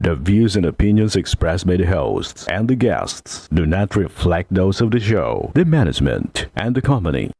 The views and opinions expressed by the hosts and the guests do not reflect those of the show, the management, and the company.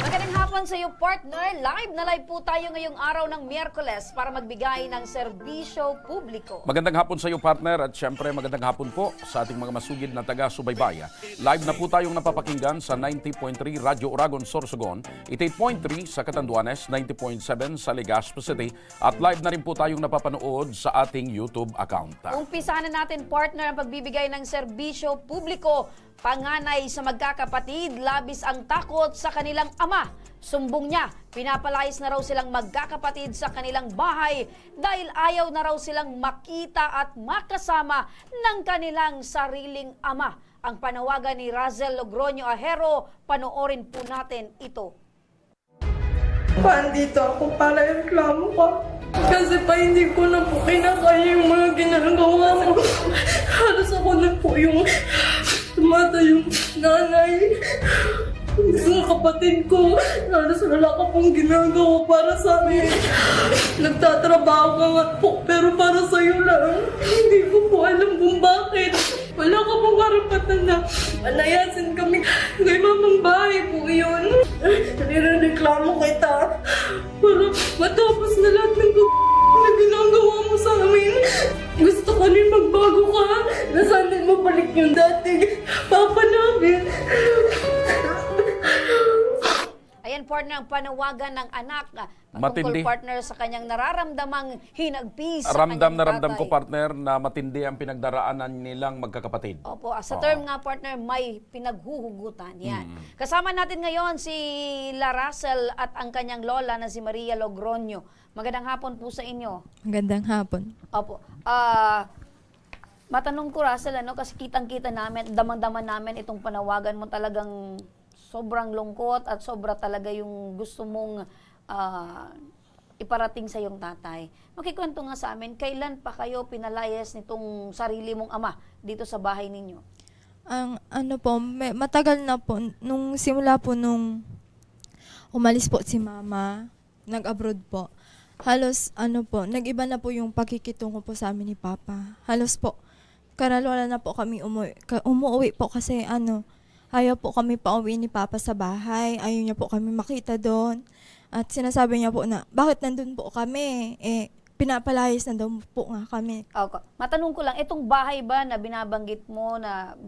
Magandang hapon sa iyo, partner. Live po tayo ngayong araw ng Miyerkules para magbigay ng serbisyo publiko. Magandang hapon sa iyo, partner, at syempre magandang hapon po sa ating mga masugid na taga-subaybaya. Live na po tayong napapakinggan sa 90.3 Radyo Oragon, Sorsogon, 88.3 sa Catanduanes, 90.7 sa Legazpi City, at live na rin po tayong napapanood sa ating YouTube account. Umpisahan na natin, partner, ang pagbibigay ng serbisyo publiko. Panganay sa magkakapatid, labis ang takot sa kanilang ama. Sumbong niya, pinapalayas na raw silang magkakapatid sa kanilang bahay dahil ayaw na raw silang makita at makasama ng kanilang sariling ama. Ang panawagan ni Razel Logroño Ahero, panoorin po natin ito. Andito ako para reklamo ka. Kasi pa hindi ko na po kinakaya yung mga ginagawa mo. Halos ako na po yung tumata yung nanay. Yung kapatid ko, halos wala ka pong ginagawa para sa amin. Nagtatrabaho ka nga po, pero para sa'yo lang. Hindi ko po alam kung bakit. Wala ka pong karapatan na palayasin kami. Kay mamang bahay po yun. Nirereklamo kita. Para matapos na lahat ng na ginagawa mo sa amin. Gusto ko rin magbago ka. Na sana mabalik yung dati. Papa namin. Ayan, partner, ang panawagan ng anak Matindi. tungkol, partner, sa kanyang nararamdamang hinagpis sa Ramdam kanyang na ramdam tatay. ko, partner, na matindi ang pinagdaraanan nilang magkakapatid. Opo, sa term nga, partner, may pinaghuhugutan. Yan. Kasama natin ngayon si Laracel at ang kanyang lola na si Maria Logroño. Magandang hapon po sa inyo. Magandang hapon. Opo. Matanong ko, Russell, kasi kitang-kita namin, damang-daman namin itong panawagan mo, talagang sobrang lungkot at sobra talaga yung gusto mong iparating sa iyong tatay. Makikwento nga sa amin, kailan pa kayo pinalayas nitong sarili mong ama dito sa bahay ninyo? Ang ano po, matagal na po, nung simula po nung umalis po si mama, nag-abroad po. Halos ano po, nag-iba na po yung pakikitungo po sa amin ni papa. Halos po, karalwala na po kami umuwi po kasi ayaw po kami pauwi ni papa sa bahay. Ayaw niya po kami makita doon. At sinasabi niya po na, bakit nandun po kami? Pinapalayas na daw po nga kami. Okay. Matanong ko lang, itong bahay ba na binabanggit mo na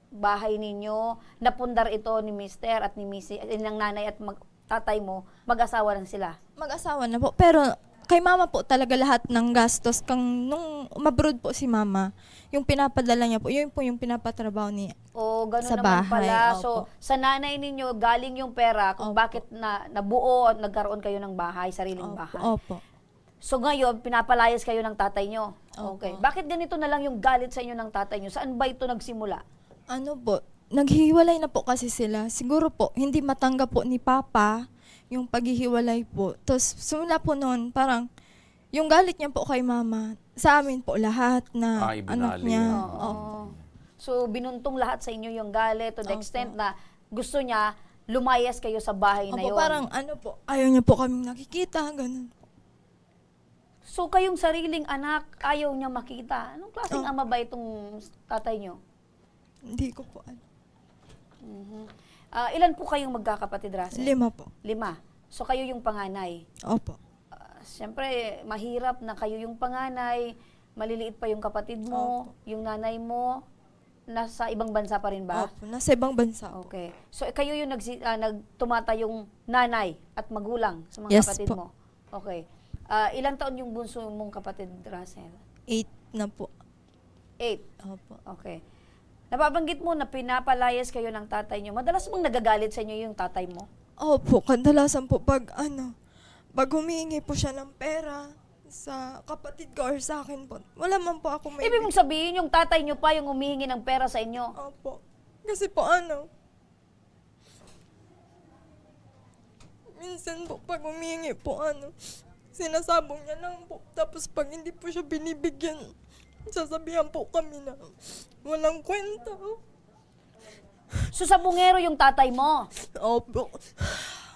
bahay ninyo, napundar ito ni Mister at ni Missy, ng nanay at tatay mo, mag-asawa lang sila? Mag-asawa na po. Pero kay mama po talaga lahat ng gastos. Nung umabroad po si mama, yung pinapadala niya po, yun po yung pinapatrabaho niya. O gano'n Sa naman bahay, pala. opo. So, sa nanay ninyo, galing yung pera kung Opo. bakit nabuo at nagkaroon kayo ng bahay, sariling bahay. Opo. So ngayon, pinapalayas kayo ng tatay nyo. Opo. Okay. Bakit ganito na lang yung galit sa inyo ng tatay nyo? Saan ba ito nagsimula? Ano po, naghihiwalay na po kasi sila. Siguro po, hindi matanggap po ni papa yung paghihiwalay po. Tapos, simula po noon, parang, yung galit niya po kay mama, sa amin po lahat na anak Ibinali. niya. Oo. So, binuntong lahat sa inyo yung galit to the Opo. extent na gusto niya lumayas kayo sa bahay na Opo, yun. parang ano po, ayaw niya po kaming nakikita, ganun. So, kayong sariling anak, ayaw niya makita. Anong klaseng ama ba itong tatay nyo? Hindi ko po ano. Ilan po kayong magkakapatid, Russell? 5 po. 5. So, kayo yung panganay. Opo. Siyempre, mahirap na kayo yung panganay, maliliit pa yung kapatid mo, yung nanay mo, nasa ibang bansa pa rin ba? Opo, nasa ibang bansa. Okay. So, kayo yung nagtumata yung nanay at magulang sa mga Yes kapatid po. mo? Okay. Ilang taon yung bunso mong kapatid, Russell? 8 na po. 8. Opo. Okay. Nababanggit mo na pinapalayas kayo ng tatay nyo. Madalas bang nagagalit sa inyo yung tatay mo? Opo, kadalasan po pag humihingi po siya ng pera sa kapatid ko or sa akin po, wala man po ako may... Ibig mong sabihin yung tatay nyo pa yung humihingi ng pera sa inyo? Opo. Kasi po minsan po pag humihingi po sinasabong niya lang po. Tapos pag hindi po siya binibigyan, sasabihan po kami na walang kwenta. So sabungero yung tatay mo. Opo.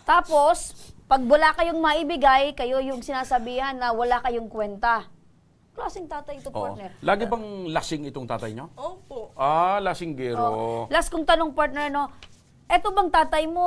Tapos, pag wala kayong maibigay, kayo yung sinasabihan na wala kayong kwenta. Klaseng tatay ito, Oo. partner. Lagi bang lasing itong tatay nyo? Opo. Ah, lasinggero. Last kong tanong, partner, no? Eto bang tatay mo,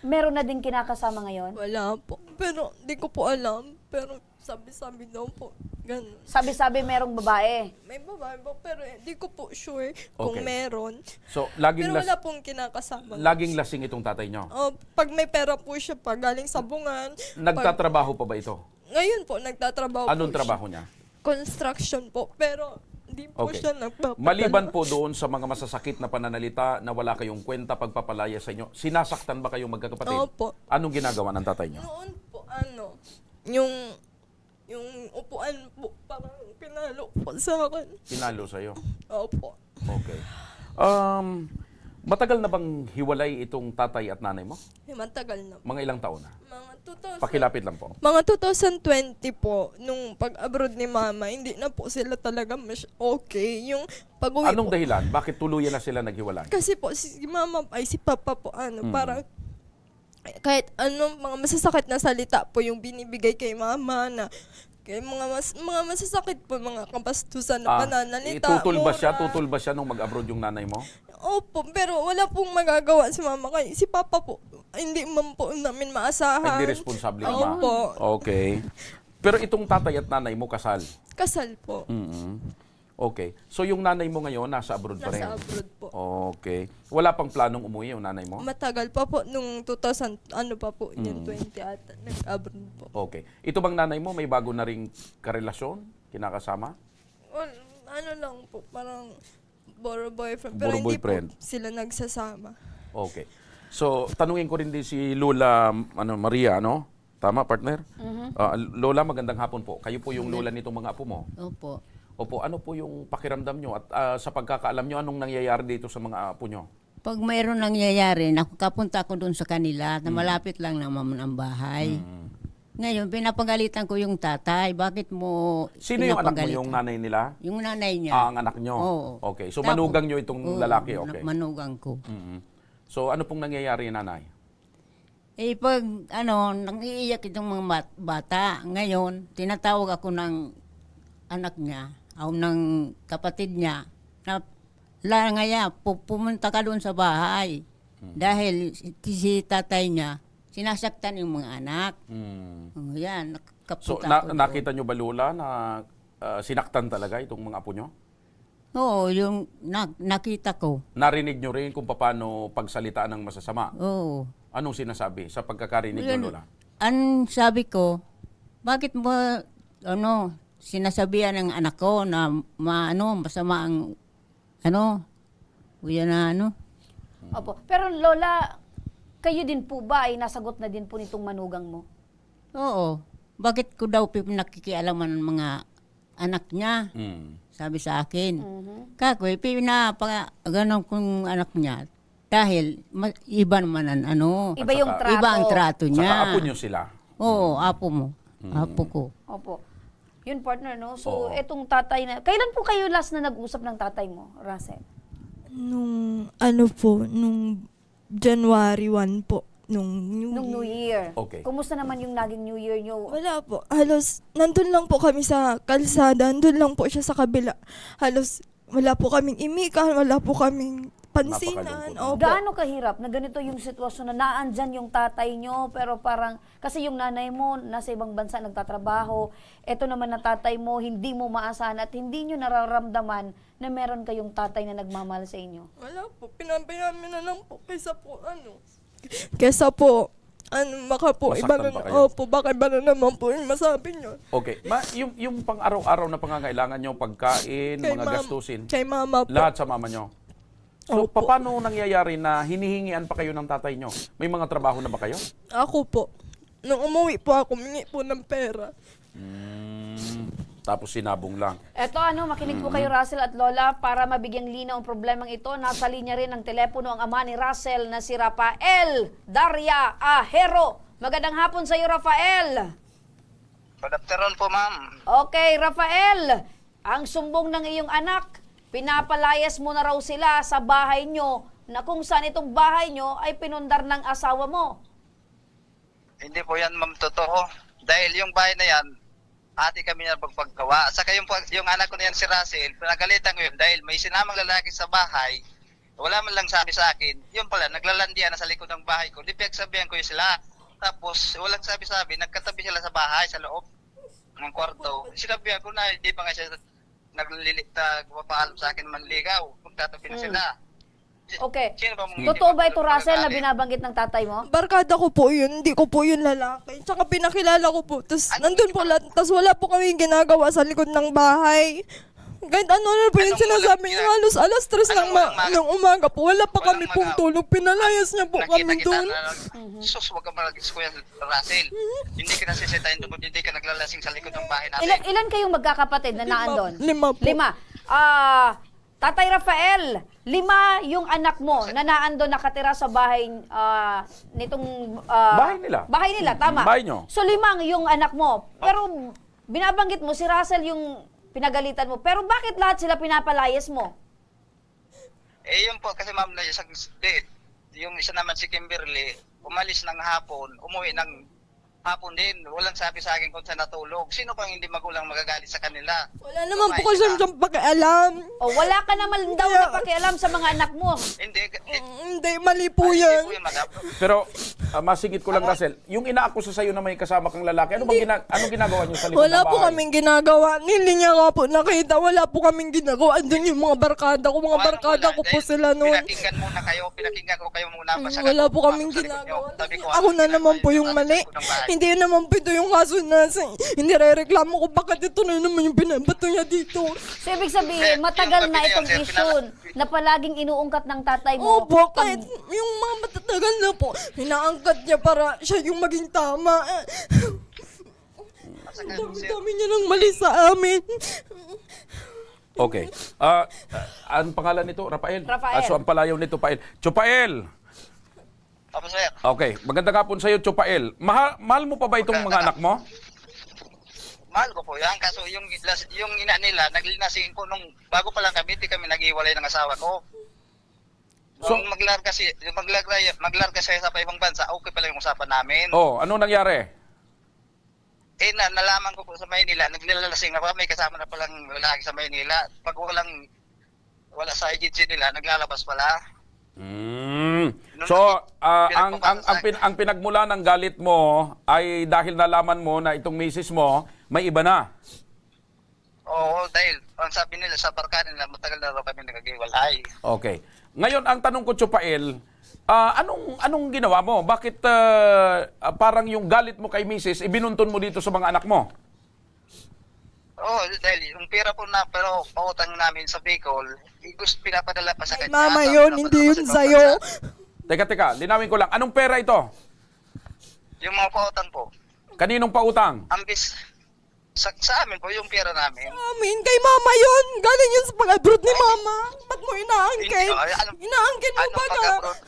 meron na din kinakasama ngayon? Wala po. Pero di ko po alam. Pero sabi-sabi daw po. Ganun. Sabi-sabi merong babae. May babae po, pero di ko po sure kung Okay. meron. So, laging, Pero wala pong kinakasama. laging lasing itong tatay nyo. Pag may pera po siya, pag galing sa bungan. Nagtatrabaho pa ba ito? Ngayon po, nagtatrabaho Anong po trabaho niya? siya. Construction po. Pero di po Okay. siya nagpapadala. Maliban po doon sa mga masasakit na pananalita na wala kayong kwenta pagpapalaya sa inyo, sinasaktan ba kayong magkakapatid? Opo. Anong ginagawa ng tatay nyo? Noon po, yung upuan po, parang pinalo po sa akin. Pinalo sa'yo? Opo. Okay. Matagal na bang hiwalay itong tatay at nanay mo? Matagal na po. Mga ilang taon na? Mga 2000. Pakilapit lang po. Mga 2020 po, nung pag-abroad ni mama, hindi na po sila talaga okay. Yung pag-uwi Anong po. dahilan? Bakit tuluyan na sila naghiwalay? Kasi po, si mama, ay si papa po, parang, kahit mga masasakit na salita po yung binibigay kay mama na, kay mga masasakit po, mga kabastusan na pananalita. Tutol ba siya nung mag-abroad yung nanay mo? Opo, pero wala pong magagawa si mama. Kaya si papa po, hindi man po namin maasahan. Hindi responsable naman. Opo. Okay. Pero itong tatay at nanay mo kasal? Kasal po. Okay. So yung nanay mo ngayon nasa abroad pa rin? Nasa abroad po. Okay. Wala pang planong umuwi yung nanay mo? Matagal pa po, nung 2000, yung 20 ata, nag-abroad po. Okay. Ito bang nanay mo may bago na ring karelasyon? Kinakasama? Well, lang po, parang boyfriend. Pero Boro hindi boyfriend. po sila nagsasama. Okay. So, tanungin ko rin din si Lola Maria, no? Tama, partner? Lola, magandang hapon po. Kayo po yung lola nitong mga apo mo. Opo. Opo, ano po yung pakiramdam nyo? At sa pagkakaalam nyo, anong nangyayari dito sa mga apo nyo? Pag mayroon nangyayari, nakapunta ako doon sa kanila na malapit lang naman ang bahay. Ngayon, pinapagalitan ko yung tatay. Bakit mo Sino yung anak mo, pinapagalitan? yung nanay nila? Yung nanay niya. Ang anak nyo? Oo. Okay, so Tapos- manugang nyo itong Oo, lalaki, okay. Manugang ko. So ano pong nangyayari, nanay? Pag nangiiyak itong mga bata, ngayon, tinatawag ako ng anak niya, o ng kapatid niya, na ngaya, pumunta ka doon sa bahay. Dahil si tatay niya, sinasaktan yung mga anak. Yan, So nakapunta ako doon. nakita nyo ba, Lola, na sinaktan talaga itong mga apo nyo? Oo, yung nakita ko. Narinig nyo rin kung paano pagsalitaan ng masasama? Oo. Anong sinasabi sa pagkakarinig nyo, Lola? Ang sabi ko, bakit mo, sinasabihan ng anak ko na masama ang, kuya na Opo. Pero Lola, kayo din po ba ay nasagot na din po nitong manugang mo? Oo. Bakit ko daw nakikialaman ng mga anak niya? Sabi sa akin. Kakoy, ganon kong anak niya. Dahil iba naman ang Iba yung trato. iba ang trato niya. Saka apo nyo sila? Oo, apo mo. Apo ko. Opo. Yun, partner, no? So, Oo. etong tatay na... Kailan po kayo last na nag-usap ng tatay mo, Russell? Nung January 1 po. Nung Nung New Year. Okay. Kumusta naman yung naging New Year nyo? Wala po. Halos, nandun lang po kami sa kalsada. Nandun lang po siya sa kabila. Halos, wala po kaming imikan. Wala po kaming pansinan. Napakalungkot. Opo. Gaano kahirap na ganito yung sitwasyon na naandyan yung tatay nyo, pero parang, kasi yung nanay mo nasa ibang bansa nagtatrabaho, eto naman na tatay mo, hindi mo maasahan at hindi nyo nararamdaman na meron kayong tatay na nagmamahal sa inyo. Wala po. Pinapayamin na lang po. Kesa po, baka po, Masaktan iba pa na, kayo? opo, baka iba na naman po yung masabi nyo. Okay. Yung pang araw-araw na pangangailangan nyo, pagkain, mga gastusin, Kay mama po. lahat sa mama nyo. So, Opo. paano nangyayari na hinihingian pa kayo ng tatay nyo? May mga trabaho na ba kayo? Ako po. Nung umuwi po ako, mingi po ng pera. Tapos sinabong lang. Eto makinig po kayo Russell at Lola para mabigyang linaw ang problemang ito. Nasa linya rin ng telepono ang ama ni Russell na si Rafael Daria Ahero. Magandang hapon sa iyo, Rafael. Good afternoon po, ma'am. Okay, Rafael, ang sumbong ng iyong anak, pinapalayas mo na raw sila sa bahay nyo na kung saan itong bahay nyo ay pinundar ng asawa mo. Hindi po yan, ma'am, totoo. Dahil yung bahay na yan, ate kami na pagpagawa. Saka yung anak ko na yan, si Russell, pinagalitan ko yun dahil may sinamang lalaki sa bahay, wala man lang sabi sa akin, yun pala, naglalandian na sa likod ng bahay ko. Di pinagsabihan ko yun sila. Tapos, walang sabi-sabi, nagkatabi sila sa bahay, sa loob ng kwarto. Sinabihan ko na, hindi pa nga siya nagpapaalam sa akin manligaw. Magtatabi na sila. Okay. Sino ba mong Totoo ba ito, hindi Russell, na magagalit? binabanggit ng tatay mo? Barkada ko po yun, hindi ko po yun lalaki. Tsaka pinakilala ko po, tapos nandun po lahat, tapos wala po kami ginagawa sa likod ng bahay. Kahit ano na po yung Anong sinasabi walang niya, halos alas 3 ng umaga po, wala pa kami Walang pong mga- tulog, pinalayas niya po kami Nakita doon. na, sus, wag ka malagis, Kuya Russell. Hindi ka nasisitayin doon, hindi ka naglalasing sa likod ng bahay natin. Ilan kayong magkakapatid na naandun? Lima po. 5. Tatay Rafael, 5 yung anak mo na naandun nakatira sa bahay nitong... Bahay nila. Tama. Bahay nyo. So 5 yung anak mo. Pero binabanggit mo si Russell yung pinagalitan mo. Pero bakit lahat sila pinapalayas mo? Eh, yun po, kasi ma'am, na isang date. Yung isa naman si Kimberly, umalis ng hapon, umuwi ng hapon din. Walang sabi sa akin kung saan natulog. Sino pang hindi magulang magagalit sa kanila? Wala naman po Kumain kasi ka. siyang pakialam. O wala ka naman daw na pakialam sa mga anak mo. Hindi, Hindi, mali po hindi yan. po yun, madam. Pero masingit ko lang, Russell, yung inaakusa sa'yo na may kasama kang lalaki, anong ginagawa niyo sa likod Wala ng po bahay? kaming ginagawa. Hindi niya nga po nakita. Wala po kaming ginagawa. Andun yung mga barkada ko. Mga barkada ko po sila noon. Pinakinggan ko kayo muna. Wala po kaming ginagawa. Ako na naman po yung mali. Hindi naman po ito yung kaso na hindi re-reklamo ko bakit ito na naman yung binabato niya dito. So ibig sabihin, matagal na itong issue na palaging inuungkat ng tatay mo. Opo, kahit yung mga matatagal na po, hinaangkat niya para siya yung maging tama. Dami niya ng mali sa amin. Okay. Ang pangalan nito, Rafael? Rafael. So ang palayaw nito, Pael. Chupael! Opo, sir. Okay. Magandang hapon sa'yo, Chupael. Mahal mo pa ba itong mga anak mo? Mahal ko po yan. Kaso yung ina nila, naglinasing ko nung bago pa lang kami, di kami nag-iwalay ng asawa ko. So- Nung maglarga siya sa ibang bansa, okay pala yung usapan namin. Oh, ano nangyari? Eh, nalaman ko po sa Maynila, naglalasing na pa, may kasama na palang lalaki sa Maynila. Pag wala sa agency nila, naglalabas pala. So, ang pinagmula ng galit mo ay dahil nalaman mo na itong misis mo may iba na. Oo, dahil ang sabi nila sa barkada nila, matagal na raw kami nag-iwalay. Okay. Ngayon, ang tanong ko, Chupael, anong ginawa mo? Bakit parang yung galit mo kay misis, ibinuntun mo dito sa mga anak mo? Oo, dahil yung pera po na, pero pautang namin sa Bicol, gusto pinapadala pa sa Ay, kanya. mama Tapos yun, pinapadala hindi pa yun sa ibang sa'yo. bansa. Teka, linawin ko lang. Anong pera ito? Yung mga pautang po. Kaninong pautang? Ambis, sa amin po yung pera namin. Amin, kay mama yun. Galing yun sa pag-abroad ni mama. Ba't mo inaangkin? Hindi, ano- Inaangkin mo Anong ba na? pag-abroad?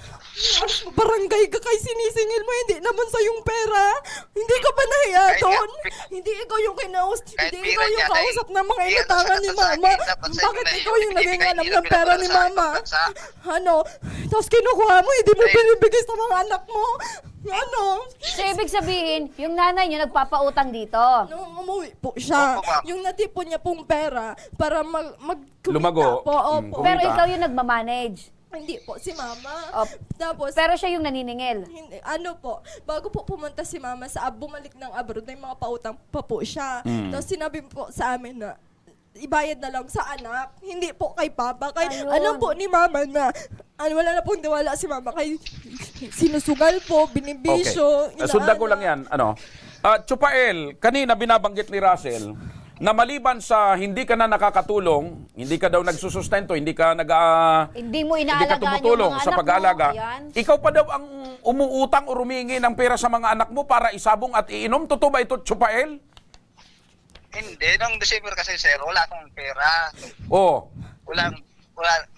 Barangay ka kay sinisingil mo, hindi naman sa yung pera. Hindi ka ba nahiya Kahit doon? nga- Hindi ikaw yung kinaus, Kahit hindi pira ikaw yung niya, dahil kausap ng mga iyan inutangan sa ni kata sa mama. akin, dapat sa Bakit inyo na ikaw yun, yung ibigay naging alam nila ng pera pinadala ni sa mama? ibang bansa. Ano? Tapos kinukuha mo, hindi mo Dahil- binibigay sa mga anak mo. Ano? So ibig sabihin, yung nanay niyo nagpapautang dito. Nung umuwi po siya, Opo, ma'am. yung natipon niya pong pera para magkumita Lumago. po. Opo. Pero Kumita. ikaw yung nagmamanage. Hindi po, si mama. Oh, Tapos, Pero siya yung naniningil. hindi, ano po, bago po pumunta si mama sa bumalik ng abroad, may mga pautang pa po siya. Tapos sinabi po sa amin na ibayad na lang sa anak, hindi po kay papa. Ayun. Kay, alam po ni mama na wala na pong diwala si mama. Kay sinusugal po, binibisyo. Okay. Sundan ko lang yan. Chupael, kanina binabanggit ni Russell na maliban sa hindi ka na nakakatulong, hindi ka daw nagsusustento, hindi ka Hindi mo hindi ka inaalagaan yung tumutulong mga sa anak pag-aalaga. mo. Ayan. Ikaw pa daw ang umuutang o rumingi ng pera sa mga anak mo para isabong at iinom. Totoo ba ito, Chupael? Hindi, nung December kasi sir, wala akong pera. Oo. Wala,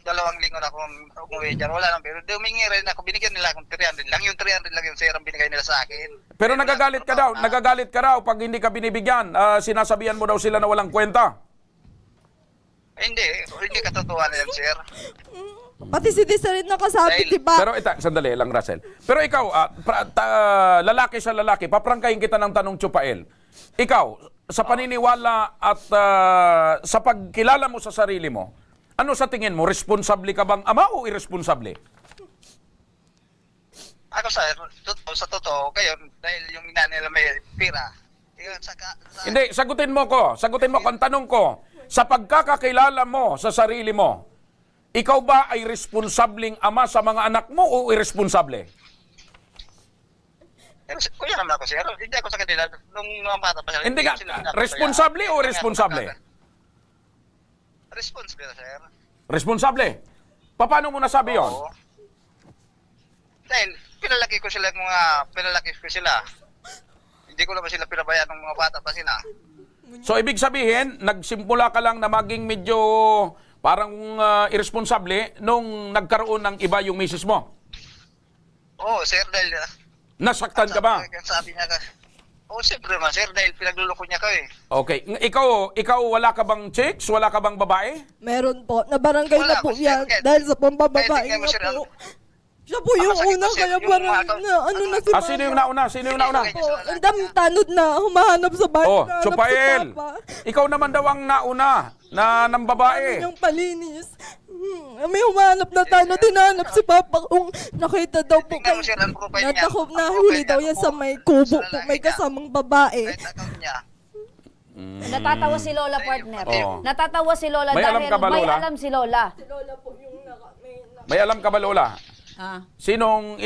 2 linggo na akong umuwi dyan. Wala lang pero humingi rin ako, binigyan nila akong 300 lang. Yung 300 lang yung sir ang binigay nila sa akin. Pero nagagalit ka daw, nagagalit ka raw pag hindi ka binibigyan. Sinasabihan mo daw sila na walang kwenta. Hindi katotohanan yan, sir. Pati si Desiree nakasabi, Dahil- di ba? Pero sandali lang, Russell. Pero ikaw, lalaki sa lalaki, paprangkahin kita ng tanong, Chupael. Ikaw, sa paniniwala at sa pagkilala mo sa sarili mo, ano sa tingin mo? Responsable ka bang ama o irresponsable? Ako, sir, sa totoo, kayo, dahil yung ina nila may pira, yun, Hindi, sagutin mo ko. Sagutin mo ko. Ang tanong ko, sa pagkakakilala mo sa sarili mo, ikaw ba ay responsabling ama sa mga anak mo o irresponsable? Kuya naman ako, sir. Hindi ako sa kanila. Nung mga bata pa sila. Hindi ka, sila pinapasaya. responsable o Hindi responsable? ako Responsable, sir. Responsable. Paano mo nasabi yon? Oo. Dahil pinalaki ko sila. Hindi ko naman sila pinabayaan ng mga bata pa sila. So, ibig sabihin, nagsimula ka lang na maging medyo parang irresponsable nung nagkaroon ng iba yung misis mo. Oo, sir, dahil... Nasaktan ka ba? Sabi niya ka. Oo, siyempre naman, sir, dahil pinagluloko niya ka eh. Okay. Ikaw wala ka bang chicks? Wala ka bang babae? Meron po. Nabarangay Wala na po po, yan. sir. Dahil sa pambababae Kahit tingnan mo, niya sir, po. Siya po yung Masakit una, po, sir, kaya yung parang mga- na si Mama. Sino yung nauna? Sino yung nauna? Hindi, Po, ang dami tanod na humahanap sa bahay. Oh, nahanap Chupael. si Papa. Ikaw naman daw ang nauna na ng babae. Yung palinis. May humanap na tanod, hinahanap si Papa kung nakita daw po Tingnan mo, sir, ang profile niya. natakop Ang na profile huli niya, daw yan ako, sa may kubo sa po, lalaki may niya. kasamang babae. Kahit account niya. Natatawa si Lola, partner. Oo. Natatawa si Lola May alam dahil ka ba, may Lola? alam si Lola. May alam ka ba, Lola? Ah,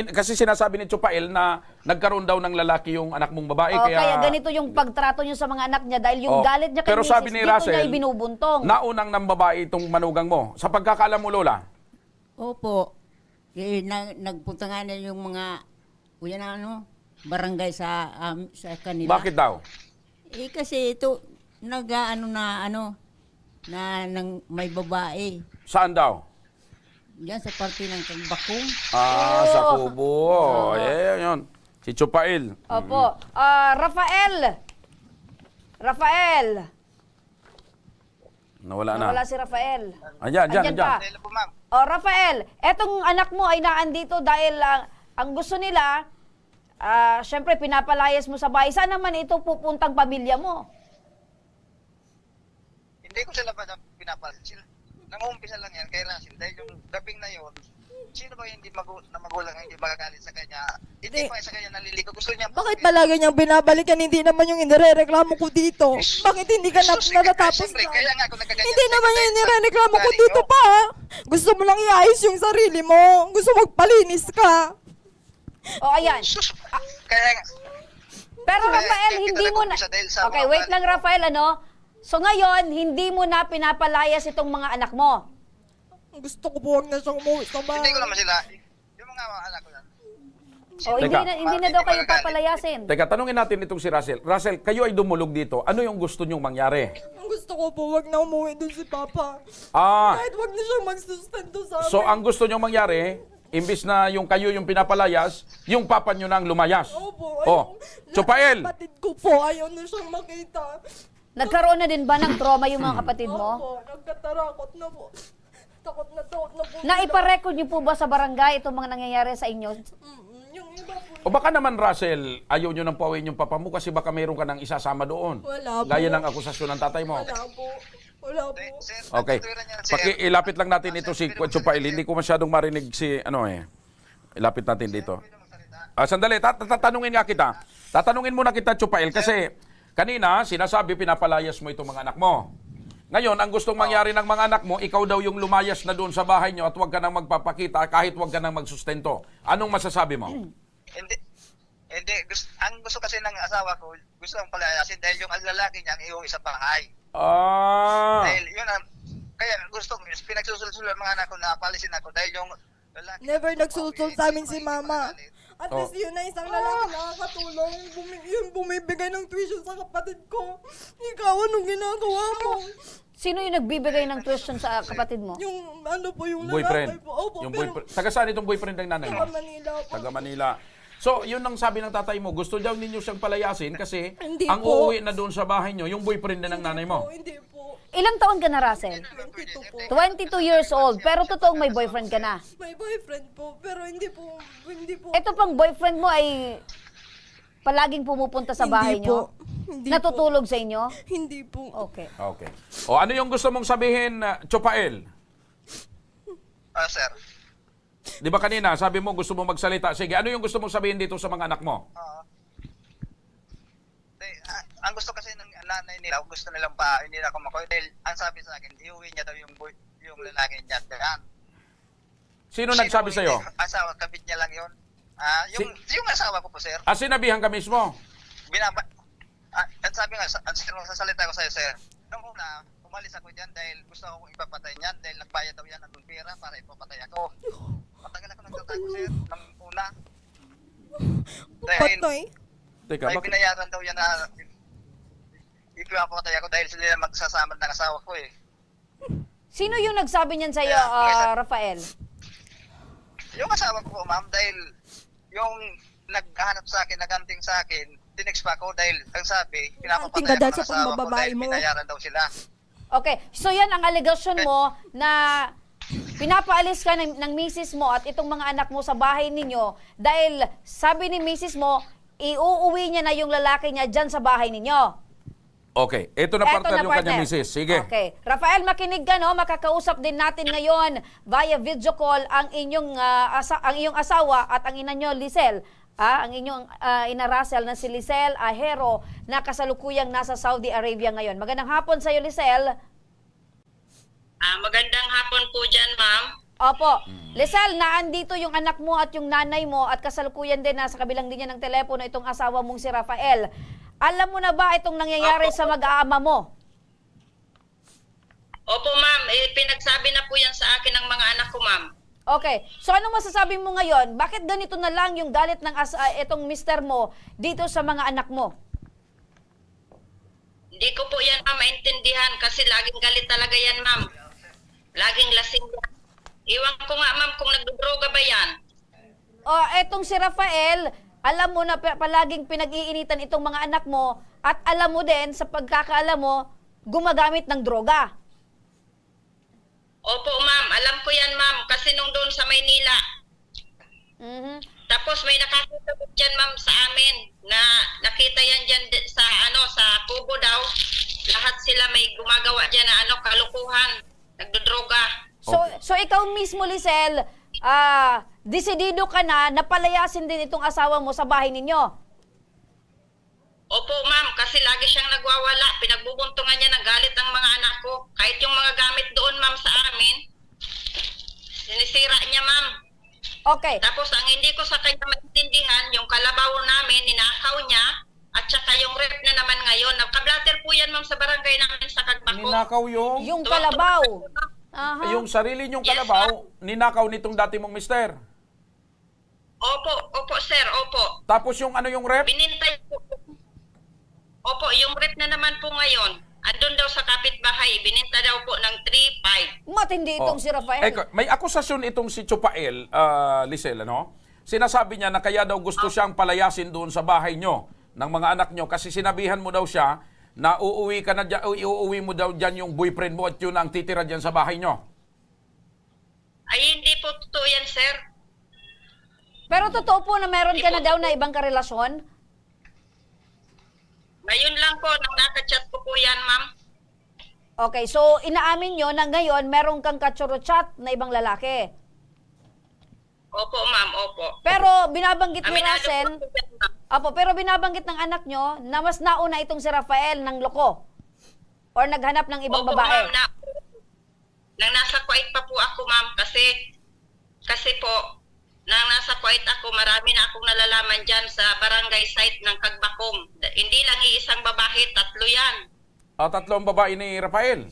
Kasi sinasabi ni Chupael na nagkaroon daw ng lalaki yung anak mong babae. Kaya ganito yung pagtrato niyo sa mga anak niya dahil yung Oh, galit niya kay pero Mrs. sabi ni dito Russell, niya ibinubuntong. naunang ng babae itong manugang mo. Sa pagkakaalam mo, Lola? opo. Nagpunta nga na yung mga, kuya na barangay sa kanila. Bakit daw? Kasi ito, may babae. Saan daw? Diyan sa parte ng Bakong. Sa Kubo. Yun. Si Chupael. Opo. Rafael. Nawala na. Nawala si Rafael. Andyan. pa. Dahil po, ma'am. Rafael, etong anak mo ay naandito dahil ang gusto nila, syempre pinapalayas mo sa bahay. Saan naman ito pupuntang pamilya mo? Hindi ko sila pa pinapalit. Nangumpisa lang yan kay Russell dahil yung gabing na yun, sino ba hindi magulang hindi magagalit sa kanya? Hindi pa sa kanya naliligo. Gusto niya... Bakit palagi niyang binabalikan? Hindi naman yung inirereklamo ko dito. Bakit hindi ka natatapos Siyempre, na? kaya nga ako nagkaganyan. Hindi naman yung Dahil sa inirereklamo ko ugali dito ko. pa. Gusto mo lang iayos yung sarili mo. Gusto magpalinis ka. O ayan. Sus, kaya nga... Pero Kaya- Rafael, kaya hindi kita mo na... nag-umpisa dahil sa Okay, mga wait ugali. lang Rafael, So ngayon, hindi mo na pinapalayas itong mga anak mo. Gusto ko po huwag na siyang umuwi sa bahay. Hindi ko naman sila... Yung mga anak ko yan. O hindi Teka. na daw kayo papalayasin. Teka, tanungin natin itong si Russell. Russell, kayo ay dumulog dito. Ano yung gusto nyong mangyari? Ang gusto ko po huwag na umuwi dun si Papa. Ah, Kahit huwag na siyang magsustento sa amin. so ang gusto nyong mangyari, imbis na yung kayo yung pinapalayas, yung papa nyo nang lumayas. Opo, Oh, Chupael, Kapatid ko po, ayaw na siyang makita. Nagkaroon na din ba ng trauma yung mga kapatid mo? Opo, nagkatarakot na po. Takot na po. Naiparecord niyo po ba sa barangay itong mga nangyayari sa inyo? Yung iba po. o baka naman Russell, ayaw nyo nang pauwiin yung papa mo kasi baka mayroon ka nang isasama doon. Wala po. Gaya ng akusasyon ng tatay mo. Wala po. Wala po. Sir, Okay. nagtutuwiran yan, sir. Ilapit lang natin ito si Chupael. Hindi ko masyadong marinig si Ilapit natin dito. Sandali, tatanungin nga kita. Tatanungin muna kita, Chupael, kasi kanina sinasabi pinapalayas mo itong mga anak mo. Ngayon, ang gustong mangyari ng mga anak mo, ikaw daw yung lumayas na doon sa bahay nyo at huwag ka nang magpapakita kahit huwag ka nang magsustento. Anong masasabi mo? Hindi. Ang gusto kasi ng asawa ko, gusto lang palayasin dahil yung lalaki niya ang iuwi sa bahay. Dahil yun ang, kaya gusto, pinagsusulsul ang mga anak ko na palisin ako dahil yung lalaki... Never nagsulsul sa amin si Mama. At Oh. least yun na isang lalaki nakakatulong. Yung bumibigay ng tuition sa kapatid ko. Ikaw, anong ginagawa mo? Sino yung nagbibigay ng tuition sa kapatid mo? Yung ano po, yung Boyfriend. lalaki po. Opo, Yung pero boyfriend. Taga saan itong boyfriend ng nanay mo? taga Manila po. Taga Manila. So, yun ang sabi ng tatay mo. Gusto daw ninyo siyang palayasin kasi Hindi ang po. uuwi na doon sa bahay nyo, yung boyfriend na ng nanay mo. Hindi po. Ilang taon ka na, Russell? 22 po. 22 years old, pero totoong may boyfriend ka na. May boyfriend po, pero hindi po. Ito pang boyfriend mo ay palaging pumupunta sa bahay Hindi nyo? po. Hindi Natutulog sa inyo? po. Hindi po. Okay. Okay. O ano yung gusto mong sabihin, Chopael? Sir. Di ba kanina, sabi mo gusto mo magsalita. Sige, ano yung gusto mong sabihin dito sa mga anak mo? Ang gusto kasi ng nanay nila, gusto nilang pa, hindi na ako makoy. Dahil ang sabi sa akin, iuwi niya daw yung lalaki niya. Yan. Sino nagsabi hindi, sa'yo? Asawa, kabit niya lang yun. Yung asawa ko po, sir. Sinabihan ka mismo? Ang sabi nga, ang sasalita ko sa'yo, sir. Nung una, umalis ako dyan dahil gusto akong ipapatay niyan dahil nagbayad daw yan ng pera para ipapatay ako. Matagal ako nagtatago, sir, ng una. Dahil Patay. Teka, may bakit? binayaran daw yan na ipapatay ako dahil sila magsasama ng asawa ko eh. Sino yung nagsabi niyan sa'yo, Rafael? Yung asawa ko po, ma'am, dahil yung naghahanap sa akin, naganting sa akin, tinext pa ako dahil ang sabi, pinapapatay Ganting ka dahil ako ng sa asawa ko pagbababae dahil mo. binayaran daw sila. Okay, so yan ang alegasyon mo na pinapaalis ka ng misis mo at itong mga anak mo sa bahay ninyo dahil sabi ni misis mo, iuuwi niya na yung lalaki niya dyan sa bahay ninyo. Okay, ito na partner yung kanyang misis. Sige. Okay. Rafael, makinig ka, no? Makakausap din natin ngayon via video call ang inyong asawa at ang ina nyo, Lisel. Ang inyong ina Russell na si Lisel Ahero na kasalukuyang nasa Saudi Arabia ngayon. Magandang hapon sa iyo, Lisel. Magandang hapon po dyan, ma'am. Opo. Lisel, naandito yung anak mo at yung nanay mo at kasalukuyan din nasa kabilang linya ng telepono itong asawa mong si Rafael. Alam mo na ba itong nangyayari sa mag-aama mo? Opo, ma'am. Pinagsabi na po yan sa akin ng mga anak ko, ma'am. Okay. So ano masasabi mo ngayon? Bakit ganito na lang yung galit ng itong mister mo dito sa mga anak mo? Hindi ko po yan, ma'am, maintindihan kasi laging galit talaga yan, ma'am. Laging lasing yan. Iwan ko nga, ma'am, kung nagdodroga ba yan. Etong si Rafael, alam mo na palaging pinag-iinitan itong mga anak mo at alam mo din sa pagkakaalam mo, gumagamit ng droga. Opo, ma'am. Alam ko yan, ma'am. Kasi nung doon sa Maynila. Mhm. Tapos may nakakita po dyan, ma'am, sa amin na nakita yan dyan sa, sa kubo daw. Lahat sila may gumagawa dyan na kalukuhan. Nagdodroga. So ikaw mismo, Lisel, desidido ka na palayasin din itong asawa mo sa bahay ninyo. Opo, ma'am, kasi lagi siyang nagwawala. Pinagbubuntungan niya ng galit ang mga anak ko. Kahit yung mga gamit doon, ma'am, sa amin, sinisira niya, ma'am. Okay. Tapos ang hindi ko sa kanya maintindihan, yung kalabaw namin, ninakaw niya, at saka yung rep na naman ngayon. Nagka-blatter po yan, ma'am, sa barangay namin sa Kagbako. Ninakaw Yung kalabaw. yung sarili niyong kalabaw, ninakaw nitong dati mong mister. Opo, sir, opo. Tapos yung yung rep? Binintay po. Opo, yung rep na naman po ngayon, andun daw sa kapitbahay, bininta daw po ng 3,500. Matindi itong si Rafael. May akusasyon itong si Chopael, Lisel, ano? Sinasabi niya na kaya daw gusto siyang palayasin doon sa bahay nyo ng mga anak nyo kasi sinabihan mo daw siya na uuwi mo daw dyan yung boyfriend mo at yun ang titira dyan sa bahay nyo. Ay, hindi po totoo yan, sir. Pero totoo po na meron ka na daw na ibang karelasyon? Ngayon lang po, nang nakachat ko po yan, ma'am. Okay, so inaamin nyo na ngayon meron kang kachurochat na ibang lalaki. Opo, ma'am, opo. Pero binabanggit ni Aminado Russell, po yan, ma'am. pero binabanggit ng anak nyo na mas nauna itong si Rafael ng loko or naghanap ng ibang Opo, babae. ma'am, nang nasa Kuwait pa po ako, ma'am, kasi po, nang nasa Kuwait ako, marami na akong nalalaman dyan sa barangay site ng Kagbakong. Hindi lang iisang babae, 3 yan. 3 babae ni Rafael.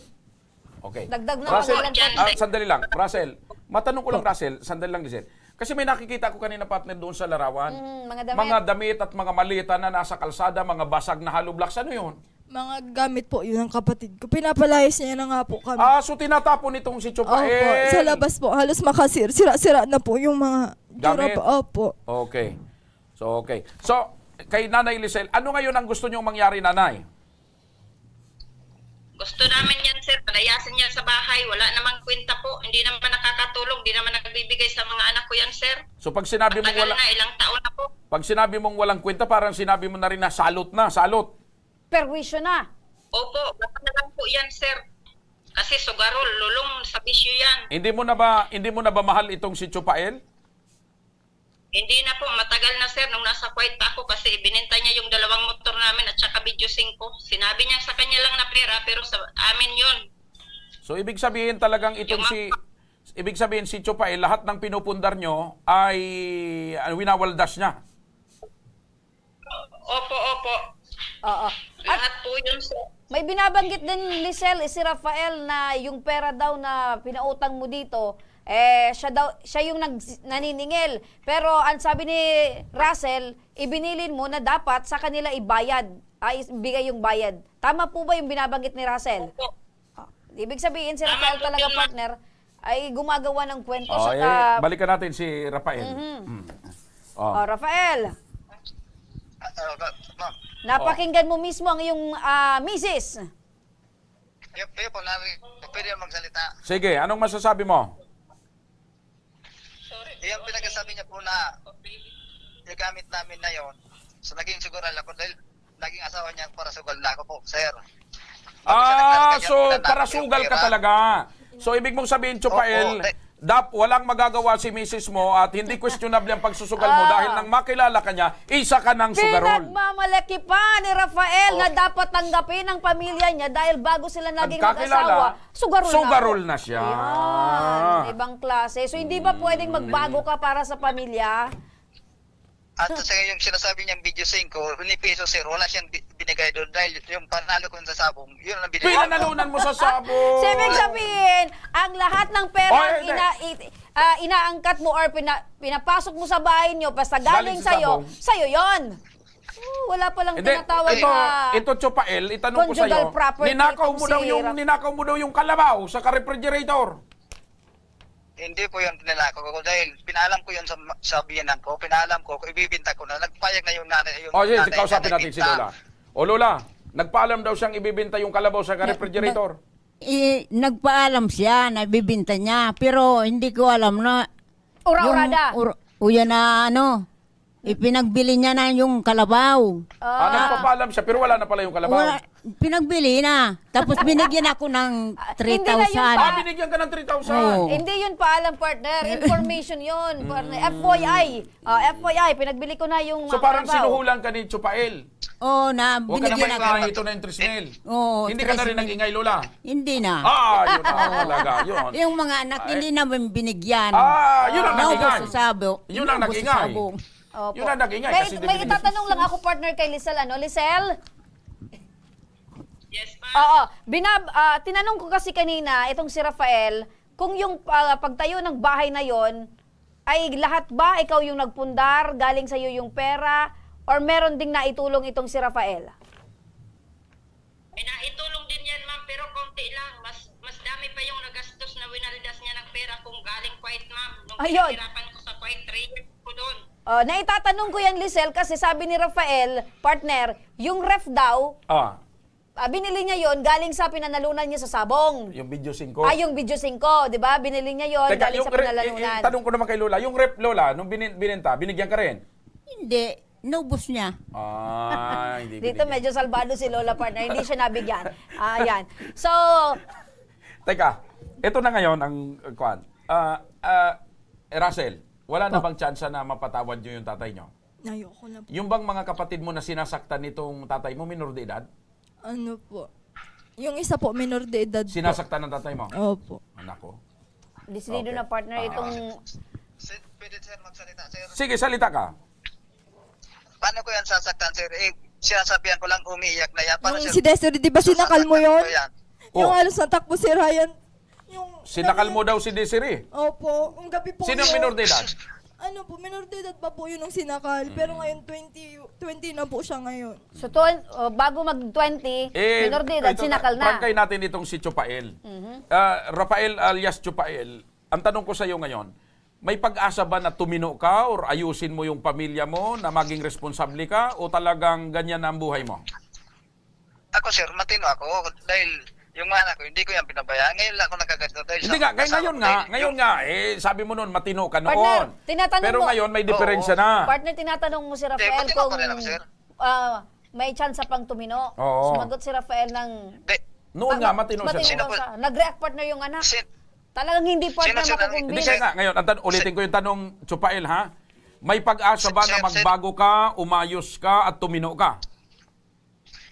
Okay. Dagdag na Russell, pangalan po. sandali lang. Russell, matanong ko lang, Russell, sandali lang, Lisel. Kasi may nakikita ko kanina, partner, doon sa larawan. Mga damit. Mga damit at mga malita na nasa kalsada, mga basag na hollow blocks. Ano yun? Mga gamit po yun ng kapatid ko. Pinapalayas niya na nga po kami. So tinatapon itong si Chopael. Opo, sa labas po. Halos sira-sira na po yung mga Gamit? Opo. Okay. So, kay Nanay Lisel, ano ngayon ang gusto niyong mangyari, Nanay? Gusto namin yan, sir, bahay, wala namang kwenta po. Hindi naman nakakatulong, hindi naman nagbibigay sa mga anak ko yan, sir. So pag sinabi mong Matagal wala, na, ilang taon na po. pag sinabi mong walang kwenta, parang sinabi mo na rin na salot na, salot. Perwisyo na. Opo, baka na lang po yan, sir. Kasi sugarol, lulong sa bisyo yan. Hindi mo na ba mahal itong si Chupael? Hindi na po, matagal na, sir, nung nasa Kuwait pa ako kasi ibinenta niya yung 2 motor namin at saka video 5. Sinabi niya sa kanya lang na pera, pero sa amin yun. So ibig sabihin talagang itong ibig sabihin si Chupael, lahat ng pinupundar nyo ay winawaldas niya. Opo, opo. Oo. Lahat po yun, sir. May binabanggit din, Lisel, si Rafael, na yung pera daw na pinautang mo dito, siya yung naniningil. Pero ang sabi ni Russell, ibinilin mo na dapat sa kanila ibigay yung bayad. Tama po ba yung binabanggit ni Russell? Opo. Ibig sabihin si Tama Rafael po talaga, yun, partner, ay gumagawa ng kwento Oh, sa... balikan natin si Rafael. Oh. Rafael, Ma'am, napakinggan mo mismo ang iyong misis. yun po, pwede yung magsalita. Sige, anong masasabi mo? Yung pinagsasabi niya po na yung gamit namin na yon, so naging sugaral ako dahil naging asawa niya para sugal na ako po, sir. So parasugal ka talaga. So ibig mong sabihin, Chupael, walang magagawa si misis mo at hindi questionable ang pagsusugal mo dahil nang makilala ka niya, isa ka ng sugarol. Pinagmamalaki pa ni Rafael na dapat tanggapin ng pamilya niya dahil bago sila naging mag-asawa, sugarol na siya. Yan, ibang klase. So hindi ba pwedeng magbago ka para sa pamilya? At sa yung sinasabi niyang video 5, ni peso sir, wala siyang binigay doon dahil yung panalo ko sa sabong, yun ang binigay. Pinanalunan mo sa sabon. So ibig sabihin, ang lahat ng pera Oy, inaangkat mo or pinapasok mo sa bahay niyo basta galing sa sa'yo, sabong. sa'yo yon. Wala palang Hindi, tinatawag na... ito Chupael, itanong ko conjugal sa'yo, property ninakaw mo daw yung kalabaw sa refrigerator. Hindi po yun pinalako ko dahil pinaalam ko yun sa biyanan ko, pinaalam ko, kung ibibinta ko na, nagpayag na yung nanay. Sige, kausapin natin si Lola. O Lola, nagpaalam daw siyang ibibenta yung kalabaw sa refrigerator. Nagpaalam siya na bibinta niya, pero hindi ko alam na Ura-urada. Uya na ipinagbili niya na yung kalabaw. Nagpapaalam siya pero wala na pala yung kalabaw. Pinagbili na. Tapos binigyan ako ng 3,000. Hindi na yun Binigyan ka ng 3,000. Oo. Hindi yun paalam, partner. Information yun. Partner. FYI. FYI, pinagbili ko na yung So parang kalabaw. sinuhulan ka ni Chupael. Oo, na Huwag ka na binigyan ako. maingay, ito na yung Trisnel. Oo, Hindi ka na rin nag-ingay, Lola. Hindi na. Yun na talaga, yun. Yung mga anak, hindi naman binigyan. Yun ang Naubos nag-ingay. sa sabong. Yun ang Naubos sa nag-ingay. sabong. Opo. Yun ang nag-ingay kasi May hindi itatanong lang ako, partner, kay Lisel. Lisel? Yes, ma'am. Oo. Tinanong ko kasi kanina, itong si Rafael, kung yung pagtayo ng bahay na yon ay lahat ba ikaw yung nagpundar, galing sa'yo yung pera, or meron ding naitulong itong si Rafael? May naitulong din yan, ma'am, pero konti lang. Mas dami pa yung nagastos na winaldas niya ng pera kung galing Kuwait, ma'am. Nung Ayun. pinahirapan ko sa Kuwait, 3 years ko doon. Naitatanong ko yan, Lisel, kasi sabi ni Rafael, partner, yung ref daw, binili niya yon galing sa pinanalunan niya sa sabong. Yung video 5. Yung video 5, di ba? Binili niya yon galing sa pinanalunan. Tanong ko naman kay Lola, yung rep Lola, nung binenta, binigyan ka rin? Hindi. Naubos niya. Hindi Dito binigyan. medyo salbado si Lola, partner. Hindi siya nabigyan. Yan. So, Teka, ito na ngayon ang kwan. Russell, wala na bang tsansa na mapatawad nyo yung tatay nyo? Ayoko na po. Yung bang mga kapatid mo na sinasaktan nitong tatay mo, minor de edad? Ano po? Yung isa po, minor de edad po. Sinasaktan ng tatay mo? Opo. Anak ko. decidido Okay. na partner itong... Pwede sir magsalita, sir. Sige, salita ka. Paano ko yan sasaktan, sir? Sinasabihan ko lang umiiyak na yan. Paano, Yung sir? si Desiree, di ba sinakal mo Sasaktan yun? ko yan. Yung Oh. halos natakbo si Ryan. Yung, Sinakal mo daw si Desiree. Opo, ang gabi po Sino ang yun. minor de edad? Ano po, minor de edad pa po yun nung sinakal. Pero ngayon, 20 na po siya ngayon. So, bago mag-20, minor de edad, ito sinakal na. Prangkay natin itong si Chupael. Rafael alias Chupael, ang tanong ko sa iyo ngayon, may pag-asa ba na tumino ka or ayusin mo yung pamilya mo na maging responsable ka o talagang ganyan na ang buhay mo? Ako, sir, matino ako dahil yung anak ko, hindi ko yan pinabayaan. Ngayon lang ako nagkaganito dahil Hindi nga, kasama ko dahil ngayon nga, sabi mo noon, matino ka Partner, noon. tinatanong Pero mo- ngayon, may diferensya na. Partner, tinatanong mo si Rafael matino kung pa rin ako, sir. may chance pang tumino. Oo. Sumagot si Rafael ng... Noon nga, matino siya. Sino noon. po? siya. Nag-react partner yung anak. Sin- Talagang hindi partner Sino- Hindi makukumbis. kaya nga, ngayon, ulitin ko yung tanong, Chupael, ha? May pag-asa ba na Sir, magbago ka, umayos ka, at tumino ka?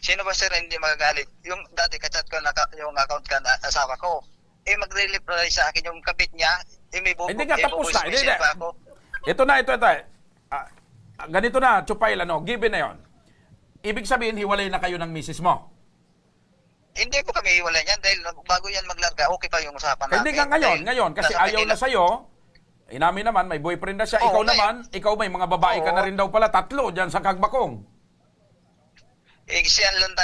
Sino ba sir hindi magagalit? Yung dati kachat ko yung account ka na asawa ko. Magre-reply sa akin yung kabit niya. May bubo. Hindi nga, tapos na. Hindi. Pa ako. Ito na. Ganito na, Chupael, given na yon. Ibig sabihin, hiwalay na kayo ng misis mo. Hindi po kami iwalay niyan dahil bago yan maglarga, okay pa yung usapan namin. Hindi nga ngayon, kasi nasa ayaw Manila. na sa'yo. Inamin naman, may boyfriend na siya. Oo, Ikaw may- naman, may mga babae ka Oo. na rin daw pala. 3 dyan sa Kagbakong. Siya lang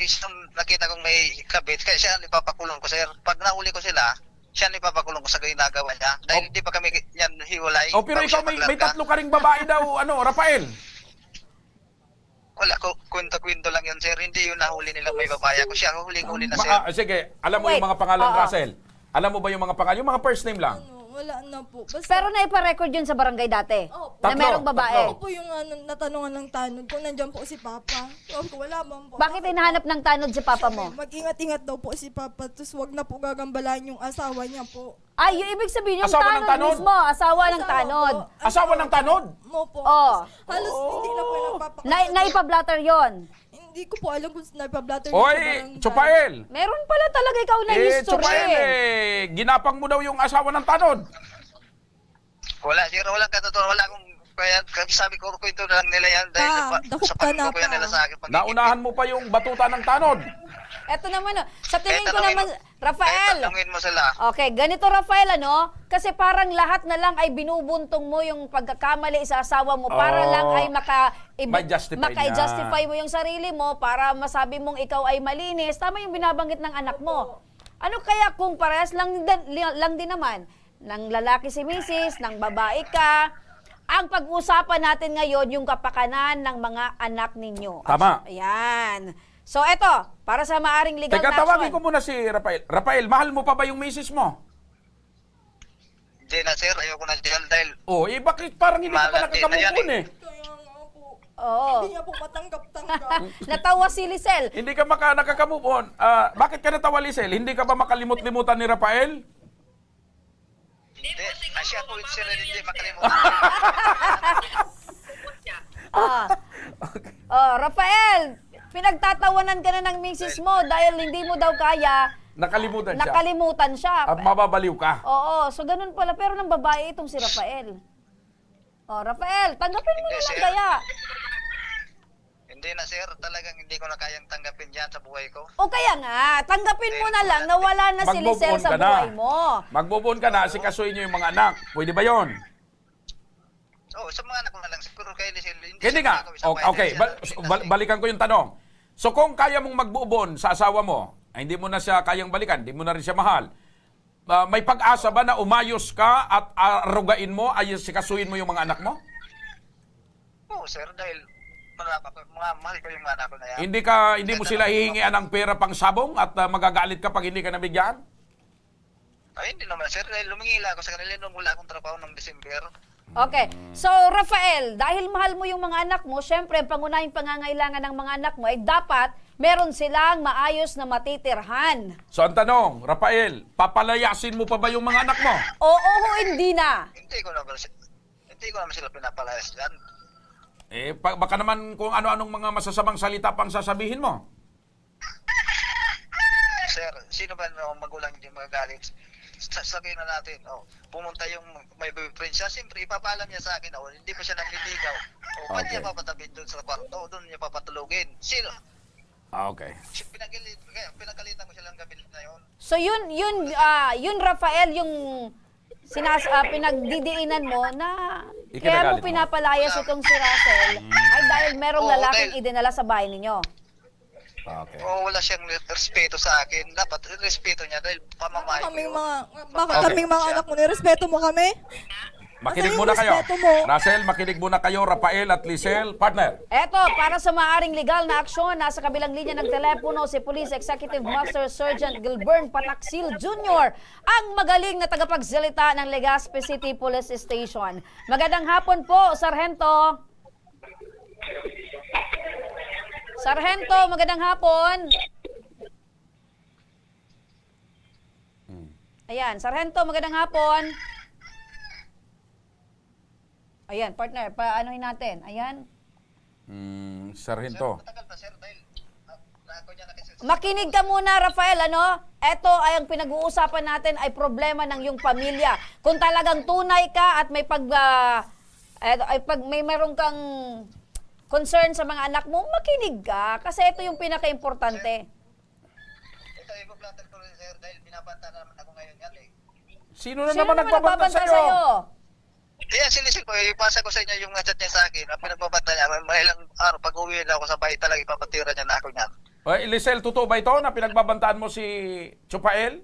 isang nakita kong may kabit, kaya siya ang ipapakulong ko sir. Pag nahuli ko sila, siya ang ipapakulong ko sa ginagawa niya. Dahil hindi pa kami yan hiwalay. Oh, pero bago ikaw siya may maglarga. 3 ka ring babae daw, Rafael. Wala ko, kwento-kwento lang yun sir. Hindi yun nahuli nilang may babae ako. Siya huli na sir. Sige, alam mo Wait. yung mga pangalan, Oo. Russell? Alam mo ba yung mga pangalan? Yung mga first name lang. Wala na po. Basta, Pero naipa-record yun sa barangay dati. Na Tatlo. merong babae. ako po yung natanungan ng tanod kung nandyan po si Papa. Sabi ko, wala bang po. Bakit hinahanap ng tanod si papa mo? Mag-ingat-ingat daw po si Papa, tapos wag na po gagambalain yung asawa niya po. Ay, yung ibig sabihin yung Asawa ng tanod tanod? mismo. Asawa ng tanod. Asawa ng tanod? Mo po. Oh. Halos hindi na po nagpapakasal. Naipablatter yon. Hindi ko po alam kung naipablatter Oy, Chupael! Meron pala talaga ikaw na history. Chupael, ginapang mo daw yung asawa ng tanod. Wala sir, walang katotohanan. Wala akong kaya sabi ko kwento lang nila yan dahil dakop sa ka na pagkukuya pa. nila sa akin. Naunahan mo pa yung batuta ng tanod. Eto naman, sa tingin Kaya ko tanungin naman, mo- Rafael. Kaya tanungin mo sila. Okay, ganito Rafael, kasi parang lahat na lang ay binubuntong mo yung pagkakamali sa asawa mo para Oo. lang ay Mai-justify maka-justify mo yung sarili mo para masabi mong ikaw ay malinis. Tama yung binabanggit ng anak mo. Ano kaya kung parehas lang din naman, ng lalaki si misis, ng babae ka, ang pag-uusapan natin ngayon yung kapakanan ng mga anak ninyo. Tama. Ayan. So eto, para sa maaring legal Teka, na tawagin action. ko muna si Rafael. Rafael, mahal mo pa ba yung misis mo? Hindi na sir, ayoko na dahil Oh, bakit parang hindi ka pa Malandi na yan nakakamukun eh? Kaya nga po, Oo. hindi niya po matanggap-tanggap. Natawa si Lisel. Hindi ka nakakamove on. Bakit ka natawa, Lisel? Hindi ka ba makalimut-limutan ni Rafael? hindi. Siya po sir hindi makalimutan. Rafael, pinagtatawanan ka na ng misis mo dahil hindi mo daw kaya, Nakalimutan siya. nakalimutan siya. At mababaliw ka. Oo, so ganun pala. Pero ng babae itong si Rafael. Rafael, tanggapin mo Hindi, na lang sir. kaya. Hindi na sir, talagang hindi ko na kayang tanggapin yan sa buhay ko. O kaya nga, tanggapin mo na lang na wala na si Mag-move Lisel on sa ka na. buhay mo. Mag-move on ka na, sikasuhin niyo yung mga anak. Pwede ba yon? Sa mga anak ko na lang, siguro kayo hindi Hindi nga. Okay, balikan ko yung tanong. So kung kaya mong mag-move on sa asawa mo, ay hindi mo na siya kayang balikan, hindi mo na rin siya mahal, may pag-asa ba na umayos ka at arugain mo, ay sikasuhin mo yung mga anak mo? Oo sir, dahil mahal ko yung mga anak ko na yan. Hindi mo sila hihingian ng pera pang sabong at magagalit ka pag hindi ka nabigyan? Ay, hindi naman sir, dahil lumingila ako sa kanila nung wala akong trabaho ng December. Okay. So, Rafael, dahil mahal mo yung mga anak mo, syempre, ang pangunahing pangangailangan ng mga anak mo ay dapat meron silang maayos na matitirhan. So ang tanong, Rafael, papalayasin mo pa ba yung mga anak mo? Oo, hindi na. Hindi ko naman sila pinapalayas dyan. Baka naman kung ano-anong mga masasamang salita pang sasabihin mo. Sir, sino ba magulang hindi magagalit? Sabihin na natin, pumunta yung may boyfriend siya, siyempre ipapaalam niya sa akin, hindi pa siya nanliligaw. Paano Okay. niya papatabin doon sa kwarto, doon niya papatulugin. Sino? Okay. Pinagalitan ko silang gabi na yun. So, yun Rafael, yung pinagdidiinan mo na kaya mo Ikinagalit mo. pinapalayas itong si Russell ay dahil merong Oo, lalaking dahil- idinala sa bahay ninyo. Okay. Wala siyang respeto sa akin. Dapat respeto niya dahil pamamahay ko Kaming yun. bakit kaming mga anak mo, nirespeto mo kami? Makinig muna kayo. Russell, makinig muna kayo. Rafael at Lisel, partner. Eto, para sa maaring legal na aksyon, nasa kabilang linya ng telepono si Police Executive Master Sergeant Gilbern Pataksil Jr., ang magaling na tagapagsalita ng Legazpi City Police Station. Magandang hapon po, Sargento. Sargento, magandang hapon. Ayan, Sargento, magandang hapon. Ayan, partner, paanohin natin. Ayan. Sargento. Matagal pa, sir, dahil ako niya nakisip. Makinig ka muna, Rafael, ano? Ito ay ang pinag-uusapan natin ay problema ng iyong pamilya. Kung talagang tunay ka at may may meron kang concern sa mga anak mo, makinig ka. Kasi ito yung pinaka-importante. Ito, ipo-platter ko rin, sir, dahil binabanta naman ako ngayon yan eh. Sino na Sino naman nagbabanta sa'yo? Kaya sinisin ko, ipasa ko sa inyo yung chat niya sa akin. Ang pinagbabanta niya, may ilang araw, pag uwi na ako sa bahay talaga, ipapatira niya na ako niyan. Ay, Lisel, totoo ba ito na pinagbabantaan mo si Chupael?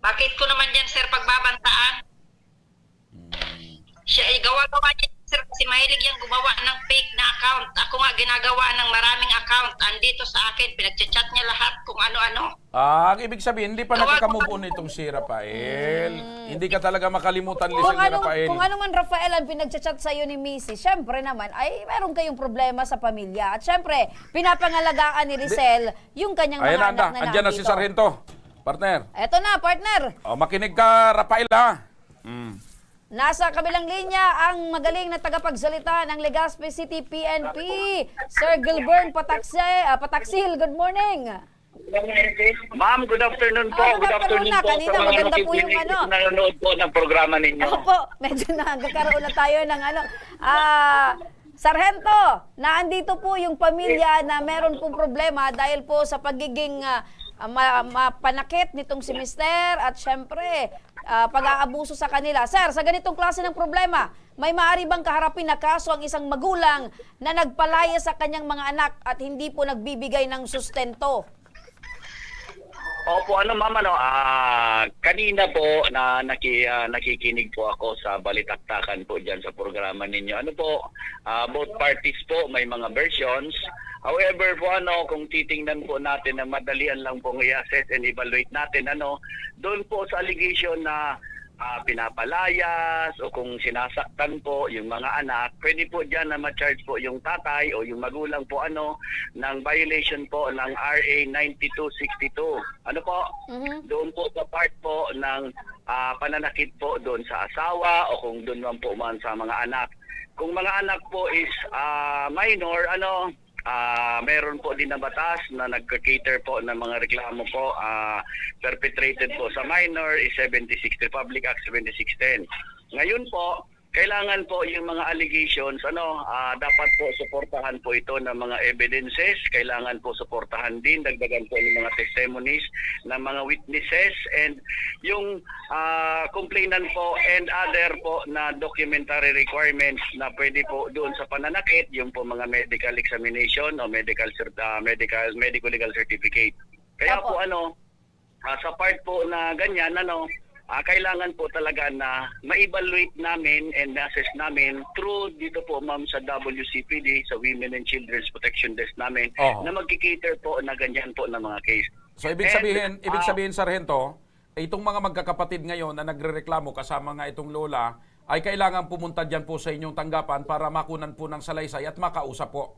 Bakit ko naman yan, sir, pagbabantaan? Siya ay gawa-gawa niya, sir, kasi mahilig yan gumawa ng fake na account. Ako nga ginagawa ng maraming account. Andito sa akin, pinag-chat niya lahat kung ano-ano. Ang ibig sabihin, hindi pa nakaka-move on itong si Rafael. Hindi ka talaga makalimutan, Lisel, ni Rafael. Kung ano man, Rafael, ang pinag-chat sa'yo ni Missy, syempre naman, ay meron kayong problema sa pamilya. At syempre, pinapangalagaan ni Rizal yung kanyang Ayan mga anak na andyan na si nandito. Sargento. Partner. Eto na, partner. O, makinig ka, Rafael, ha? Nasa kabilang linya ang magaling na tagapagsalita ng Legazpi City PNP, Sir Gilbern Pataksil. Good morning. Ma'am, good afternoon po. Good afternoon na. Kanina maganda po yung ano. Nanonood po ng programa ninyo. Opo, medyo nagkakaroon na tayo ng ano. Sargento, naandito po yung pamilya na meron pong problema dahil po sa pagiging mapanakit nitong si Mister at syempre pag-aabuso sa kanila. Sir, sa ganitong klase ng problema, may maaari bang kaharapin na kaso ang isang magulang na nagpalaya sa kanyang mga anak at hindi po nagbibigay ng sustento? Opo, ma'am, kanina po na nakikinig po ako sa balitaktakan po dyan sa programa ninyo. Both parties po may mga versions. However po, kung titingnan po natin na madalian lang pong i-assess and evaluate natin, doon po sa allegation na pinapalayas o kung sinasaktan po yung mga anak, pwede po dyan na ma-charge po yung tatay o yung magulang po ng violation po ng RA 9262. Doon po sa part po ng pananakit po doon sa asawa o kung doon man po man sa mga anak. Kung mga anak po is minor, meron po din na batas na nagka-cater po ng mga reklamo po perpetrated po sa minor is 76 Republic Act 7610. Ngayon po, kailangan po yung mga allegations, dapat po suportahan po ito ng mga evidences, kailangan po suportahan din, dagdagan po ng mga testimonies ng mga witnesses and yung complainant po and other po na documentary requirements na pwede po doon sa pananakit, yung po mga medical examination o medical legal certificate. Kaya po sa part po na ganyan, kailangan po talaga na ma-evaluate namin and assess namin through dito po ma'am sa WCPD, sa Women and Children's Protection Desk namin na mag-cater po na ganyan po na mga case. So ibig sabihin Sargento, itong mga magkakapatid ngayon na nagrereklamo kasama nga itong lola ay kailangan pumunta diyan po sa inyong tanggapan para makunan po ng salaysay at makausap po.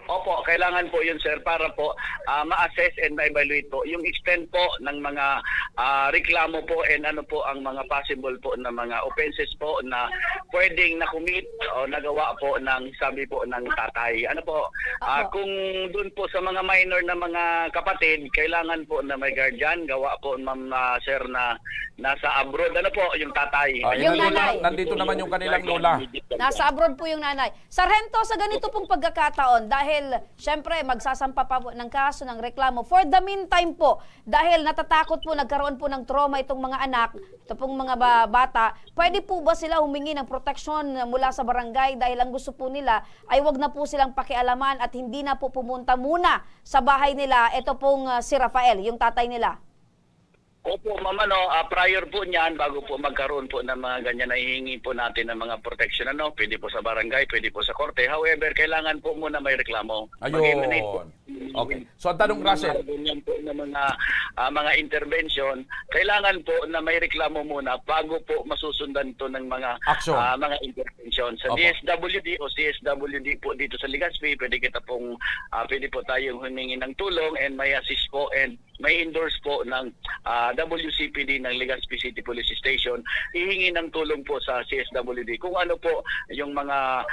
Opo, kailangan po yun sir para po ma-assess and ma-evaluate po yung extent po ng mga reklamo po and po ang mga possible po na mga offenses po na pwedeng na-commit o nagawa po ng sabi po ng tatay. Kung doon po sa mga minor na mga kapatid, kailangan po na may guardian, gawa po ma'am sir na nasa abroad. Yung tatay. Yung nanay. Nandito naman yung kanilang lola. Nasa abroad po yung nanay. Sargento, sa ganito pong pagkakataon, dahil syempre magsasampa pa po ng kaso ng reklamo. For the meantime po, dahil natatakot po, nagkaroon po ng trauma itong mga anak, ito pong mga bata, pwede po ba sila humingi ng proteksyon mula sa barangay dahil ang gusto po nila ay wag na po silang pakialaman at hindi na po pumunta muna sa bahay nila ito pong si Rafael, yung tatay nila? Opo, ma'am, prior po niyan, bago po magkaroon po ng mga ganyan, nahihingi po natin ng mga protection, pwede po sa barangay, pwede po sa korte. However, kailangan po muna may reklamo. Mag-emanate po. Okay. So, ang tanong, Russell, Ganyan po ng mga intervention, kailangan po na may reklamo muna bago po masusundan to ng mga Action. mga intervention. Sa Opo. DSWD o CSWD po dito sa Legazpi, pwede pwede po tayong humingi ng tulong and may assist po and may endorse po ng WCPD ng Legazpi City Police Station. Hihingi ng tulong po sa CSWD kung ano po yung mga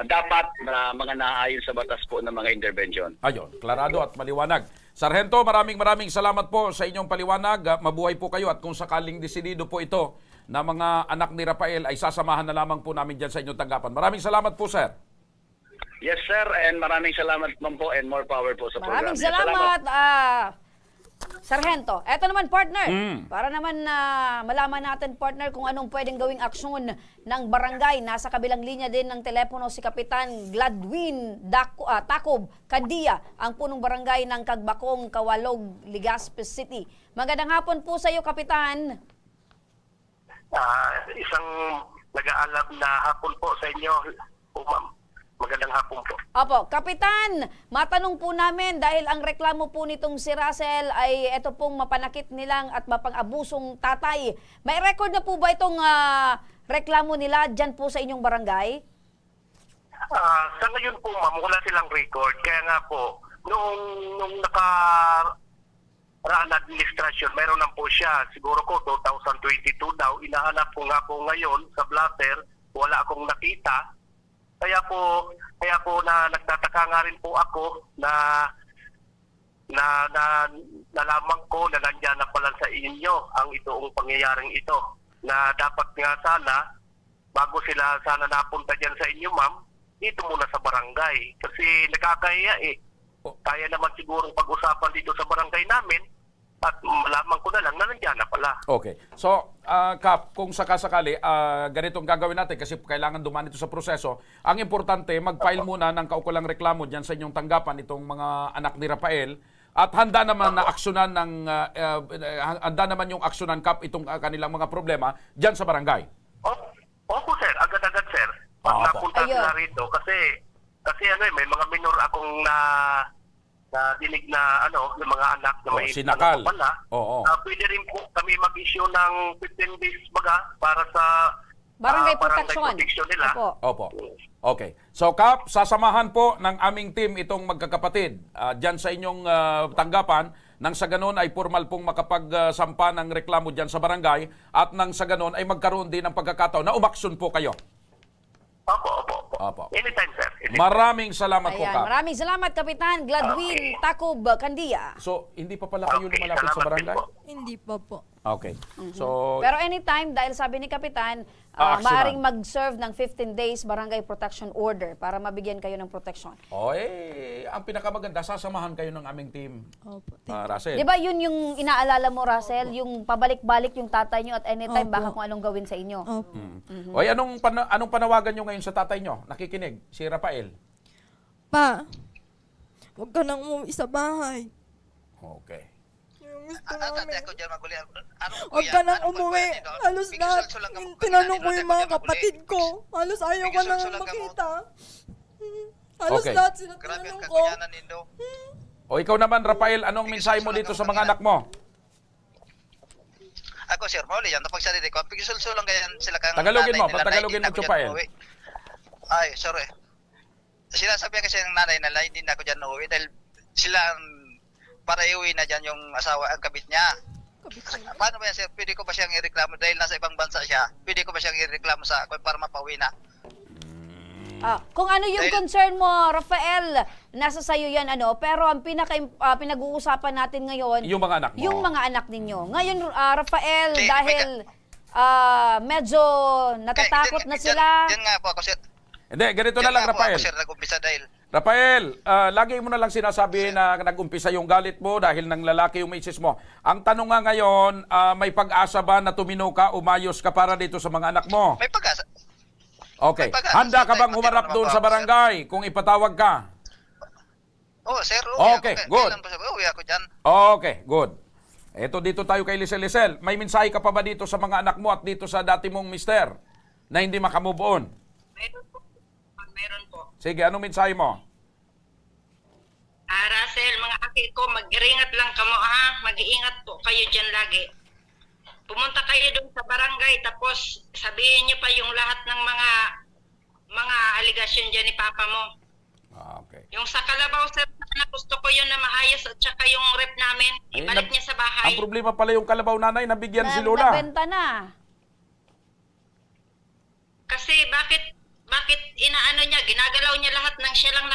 dapat na mga naaayon sa batas po ng mga intervention. ayun, klarado at maliwanag. Sargento, maraming salamat po sa inyong paliwanag. Mabuhay po kayo at kung sakaling desidido po ito na mga anak ni Rafael ay sasamahan na lamang po namin dyan sa inyong tanggapan. Maraming salamat po, sir. Yes, sir, and maraming salamat ma'am po and more power po sa program. Maraming salamat, Sargento. Eto naman, partner. Para naman malaman natin, partner, kung anong pwedeng gawing aksyon ng barangay. Nasa kabilang linya din ng telepono si Kapitan Gladwin Tacob Candia, ang punong barangay ng Kagbakong, Kawalog, Legazpi City. Magandang hapon po sa iyo, Kapitan. Isang nag-aalab na hapon po sa inyo, ma'am. Magandang hapon po. Opo, Kapitan, matanong po namin dahil ang reklamo po nitong si Russell ay ito pong mapanakit nilang at mapang-abusong tatay. May record na po ba itong reklamo nila dyan po sa inyong barangay? Sa ngayon po, ma'am, wala silang record. Kaya nga po, nung nakaraan administrasyon, meron lang po siya. Siguro ko, 2022 daw. Inahanap ko nga po ngayon sa blatter. Wala akong nakita. Kaya po na nagtataka nga rin po ako na nalaman ko na nandiyan na pala sa inyo ang itoong pangyayaring ito. Na dapat nga sana, bago sila sana napunta dyan sa inyo, ma'am, dito muna sa barangay. Kasi nakakahiya eh. Kaya naman siguro pag-usapan dito sa barangay namin at malaman ko na lang na nandiyan na pala. Okay. So, Kap, kung sakasakali, ganitong gagawin natin kasi kailangan dumaan ito sa proseso. Ang importante, mag-file muna ng kaukulang reklamo dyan sa inyong tanggapan itong mga anak ni Rafael at handa naman na aksyonan handa naman yung aksyonan, Kap, itong kanilang mga problema dyan sa barangay. Opo, sir. Agad-agad, sir. Pag napunta sila rito. Kasi may mga minor akong na dinig na yung mga anak na may sinakal. Pwede rin po kami mag-issue ng 15 days baga para sa Barangay protection nila. Opo. Okay. So, Kap, sasamahan po ng aming team itong magkakapatid dyan sa inyong tanggapan nang sa ganon ay formal pong makapagsampa ng reklamo dyan sa barangay at nang sa ganon ay magkaroon din ng pagkakataon na umaksyon po kayo. Opo. Anytime, sir. Anytime. Maraming salamat po, Kap. Maraming salamat, Kapitan Gladwin Tacob Candia. So, hindi pa pala kayo lumalapit sa barangay? Hindi pa po. Okay. So, Pero anytime, dahil sabi ni Kapitan, Aaksyonan. maaaring mag-serve ng 15 days barangay protection order para mabigyan kayo ng protection. ang pinakamaganda, sasamahan kayo ng aming team, Opo. Russell. Di ba yun yung inaalala mo, Russell? Yung pabalik-balik yung tatay nyo at anytime Opo. baka kung anong gawin sa inyo. Opo. Oy, anong panawagan nyo ngayon sa tatay nyo? Nakikinig, si Rafael. Pa, huwag ka nang umuwi sa bahay. Okay. Yung gusto Ate namin. ako dyan maguli. Huwag ka nang umuwi. Halos lahat. Tinanong ko yung mga kapatid ko. Halos ayaw ka nang makita. Halos Okay. lahat sila Grabe ang tinanong ko. kagunyanan nindo. O ikaw naman, Rafael, anong mensahe mo dito sa mga anak mo? Ako, sir, mauli yan. Napag sarili ko. Pigisulso lang ganyan sila kang Tagalogin mo, nanay nila. patagalogin Hindi mo, na ako Chupael. dyan uuwi. Ay, sorry. Sinasabi kasi ng nanay nila, hindi na ako dyan uuwi dahil sila para iuwi na dyan yung asawa, ang kabit niya. Paano ba yan, sir? Pwede ko ba siyang ireklamo dahil nasa ibang bansa siya? Pwede ko ba siyang ireklamo sa akin para mapauwi na? Kung ano yung concern mo, Rafael, nasa sayo yan, pero ang pinag-uusapan natin ngayon, Yung mga anak mo. yung mga anak ninyo. Ngayon, Rafael, Okay, dahil medyo natatakot na sila. Yan nga po ako, sir. Hindi, ganito na lang, Yan nga po Rafael. ako, sir, nag-umpisa dahil Rafael, lagi mo na lang sinasabi na nag-umpisa yung galit mo dahil ng lalaki yung misis mo. Ang tanong nga ngayon, may pag-asa ba na tumino ka, umayos ka para dito sa mga anak mo? may pag-asa. Okay. May pag-asa, Handa ka sir, bang dahil humarap matira doon naman sa po ako, barangay kung ipatawag ka? Oh, sir, Okay, good. Uwi ako dyan. Okay, good. Eto, dito tayo kay Lisel. Lisel, may mensahe ka pa ba dito sa mga anak mo at dito sa dati mong mister na hindi makamove on? Meron po. Meron po. Sige, anong mensahe mo? Russell, mga aki ko, mag-iingat lang kamo ha. Mag-iingat po kayo dyan lagi. Pumunta kayo doon sa barangay tapos sabihin niyo pa yung lahat ng mga aligasyon dyan ni Papa mo. Okay. Yung sa Kalabaw, sir, na gusto ko yun na maayos at saka yung rep namin, ibalik niya sa bahay. Ang problema pala yung Kalabaw, nanay, nabigyan si Lola. Nabenta na. Kasi bakit inaano niya, ginagalaw niya lahat ng siya lang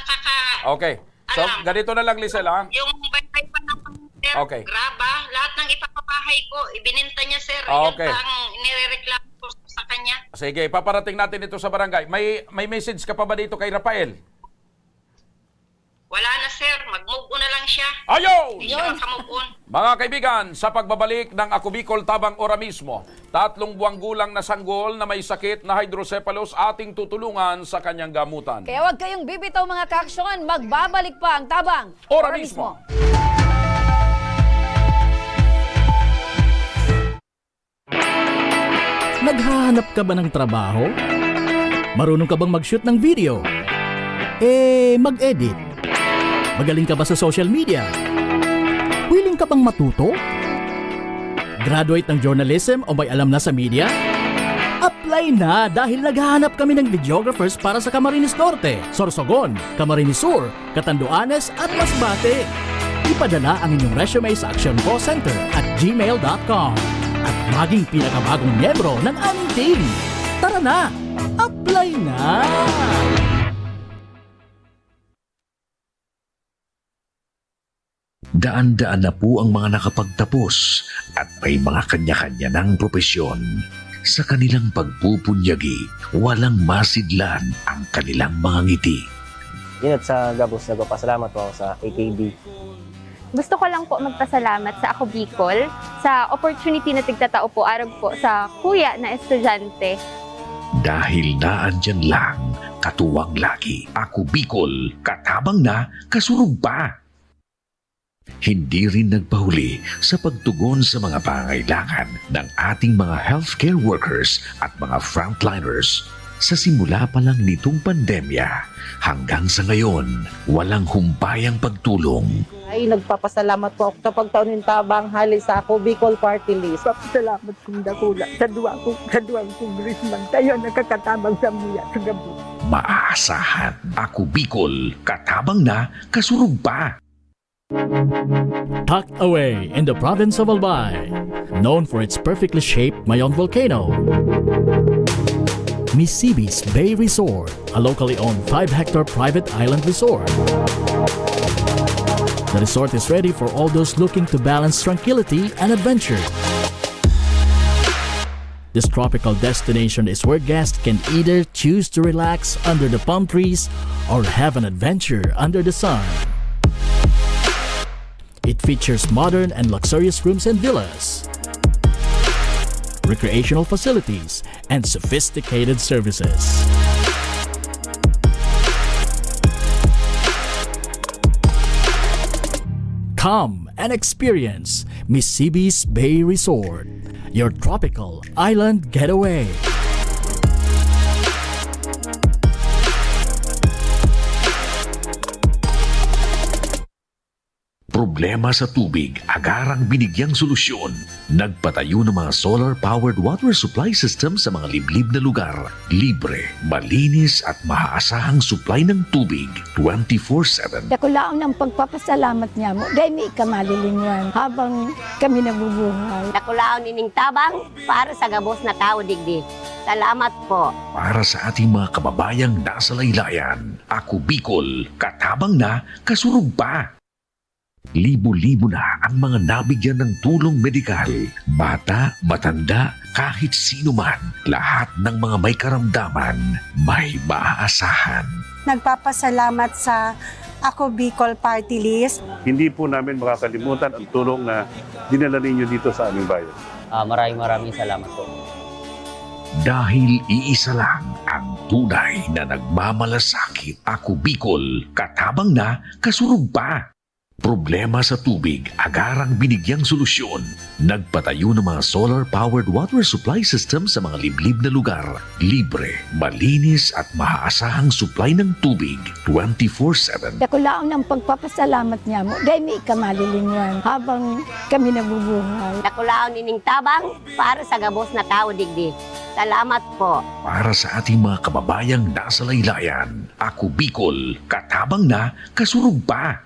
Okay. So, alam. ganito na lang, Lisel, ha? Yung bahay pa ng sir, Okay. graba, lahat ng ipapabahay ko, ibininta niya, sir. Okay. Yun pa ang nirereklamo ko sa kanya. Sige, paparating natin ito sa barangay. May message ka pa ba dito kay Rafael? Wala na, sir. Mag-move on na lang siya. Ayaw! Hindi siya makamove on. Mga kaibigan, sa pagbabalik ng Ako Bicol Tabang Ora mismo, 3 buwang gulang na sanggol na may sakit na hydrocephalus ating tutulungan sa kanyang gamutan. Kaya huwag kayong bibitaw mga kaaksyon. Magbabalik pa ang Tabang Ora mismo. Naghahanap ka ba ng trabaho? Marunong ka bang mag-shoot ng video? Mag-edit? Magaling ka ba sa social media? Willing ka bang matuto? Graduate ng journalism o may alam na sa media? Apply na dahil naghahanap kami ng videographers para sa Camarines Norte, Sorsogon, Camarines Sur, Catanduanes at Masbate. Ipadala ang inyong resume sa actioncallcenter@gmail.com at maging pinakabagong miyembro ng aming team. Tara na! Apply na! Daan-daan na po ang mga nakapagtapos at may mga kanya-kanya ng propesyon. Sa kanilang pagpupunyagi, walang masidlan ang kanilang mga ngiti. Yun at sa Gabos, nagpapasalamat po ako sa AKB. Gusto ko lang po magpasalamat sa Ako Bicol sa opportunity na tigtatao po arog po sa kuya na estudyante. Dahil naandyan lang, katuwang lagi. Ako Bicol, katabang na, kasurug pa. Hindi rin nagpahuli sa pagtugon sa mga pangailangan ng ating mga healthcare workers at mga frontliners. Sa simula pa lang nitong pandemya, hanggang sa ngayon, walang humpayang pagtulong. Ay, nagpapasalamat po ako sa pagtaunin tabang hali sa Ako Bicol Party List. Papasalamat kong dakula sa duwang congressman tayo nakakatabang sa muya sa gabi. Maaasahan, Ako Bicol, katabang na, kasurug pa. Tucked away in the province of Albay, known for its perfectly shaped Mayon volcano, Misibis Bay Resort, a locally owned 5-hectare private island resort. The resort is ready for all those looking to balance tranquility and adventure. This tropical destination is where guests can either choose to relax under the palm trees or have an adventure under the sun. It features modern and luxurious rooms and villas, recreational facilities, and sophisticated services. Come and experience Misibis Bay Resort, your tropical island getaway. Problema sa tubig, agarang binigyang solusyon. Nagpatayo ng mga solar-powered water supply system sa mga liblib na lugar. Libre, malinis at maaasahang supply ng tubig 24/7. Dako laon ang pagpapasalamat niya mo. Dahil may ikamalilingan habang kami nabubuhay. Dako laon nining tabang para sa gabos na tao digdi. Salamat po. Para sa ating mga kababayang nasa laylayan, Ako Bicol, katabang na, kasurug pa. Libo-libo na ang mga nabigyan ng tulong medikal. Bata, matanda, kahit sino man, lahat ng mga may karamdaman, may maaasahan. Nagpapasalamat sa Ako Bicol Party List. Hindi po namin makakalimutan ang tulong na dinala ninyo dito sa aming bayan. Maraming salamat po. Dahil iisa lang ang tunay na nagmamalasakit. Ako Bicol, katabang na, kasurug pa. Problema sa tubig, agarang binigyang solusyon. Nagpatayo ng mga solar-powered water supply system sa mga liblib na lugar. Libre, malinis at maaasahang supply ng tubig 24/7. Ako lang ng pagpapasalamat niya mo. Dahil may ikamaalilingan habang kami nabubuhay. Nakulaon nining tabang para sa gabos na tao digdi. Salamat po. Para sa ating mga kababayang nasa laylayan, Ako Bicol, katabang na, kasurug pa.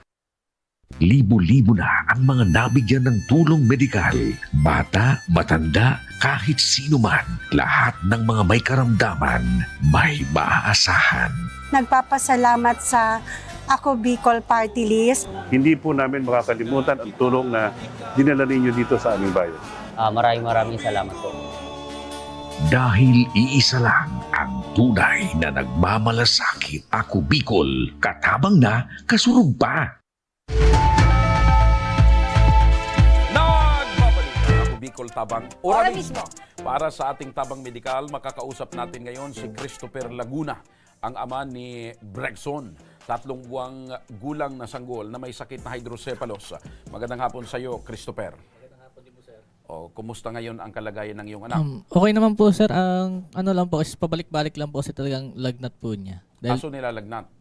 Libo-libo na ang mga nabigyan ng tulong medikal. Bata, matanda, kahit sino man, lahat ng mga may karamdaman, may maaasahan. Nagpapasalamat sa Ako Bicol Party List. Hindi po namin makakalimutan ang tulong na dinala ninyo dito sa aming bayan. Maraming salamat po. Dahil iisa lang ang tunay na nagmamalasakit. Ako Bicol, katabang na, kasurug pa. Nagbabalik ang Ako Bicol Tabang Ora Ora mismo. Para sa ating tabang medikal, makakausap natin ngayon si Christopher Laguna, ang ama ni Bregson, 3 buwang gulang na sanggol na may sakit na hydrocephalus. Magandang hapon sa iyo, Christopher. O, kumusta ngayon ang kalagayan ng iyong anak? Okay naman po, sir. Ang ano lang po, is pabalik-balik lang po kasi talagang lagnat po niya. Kaso nilalagnat?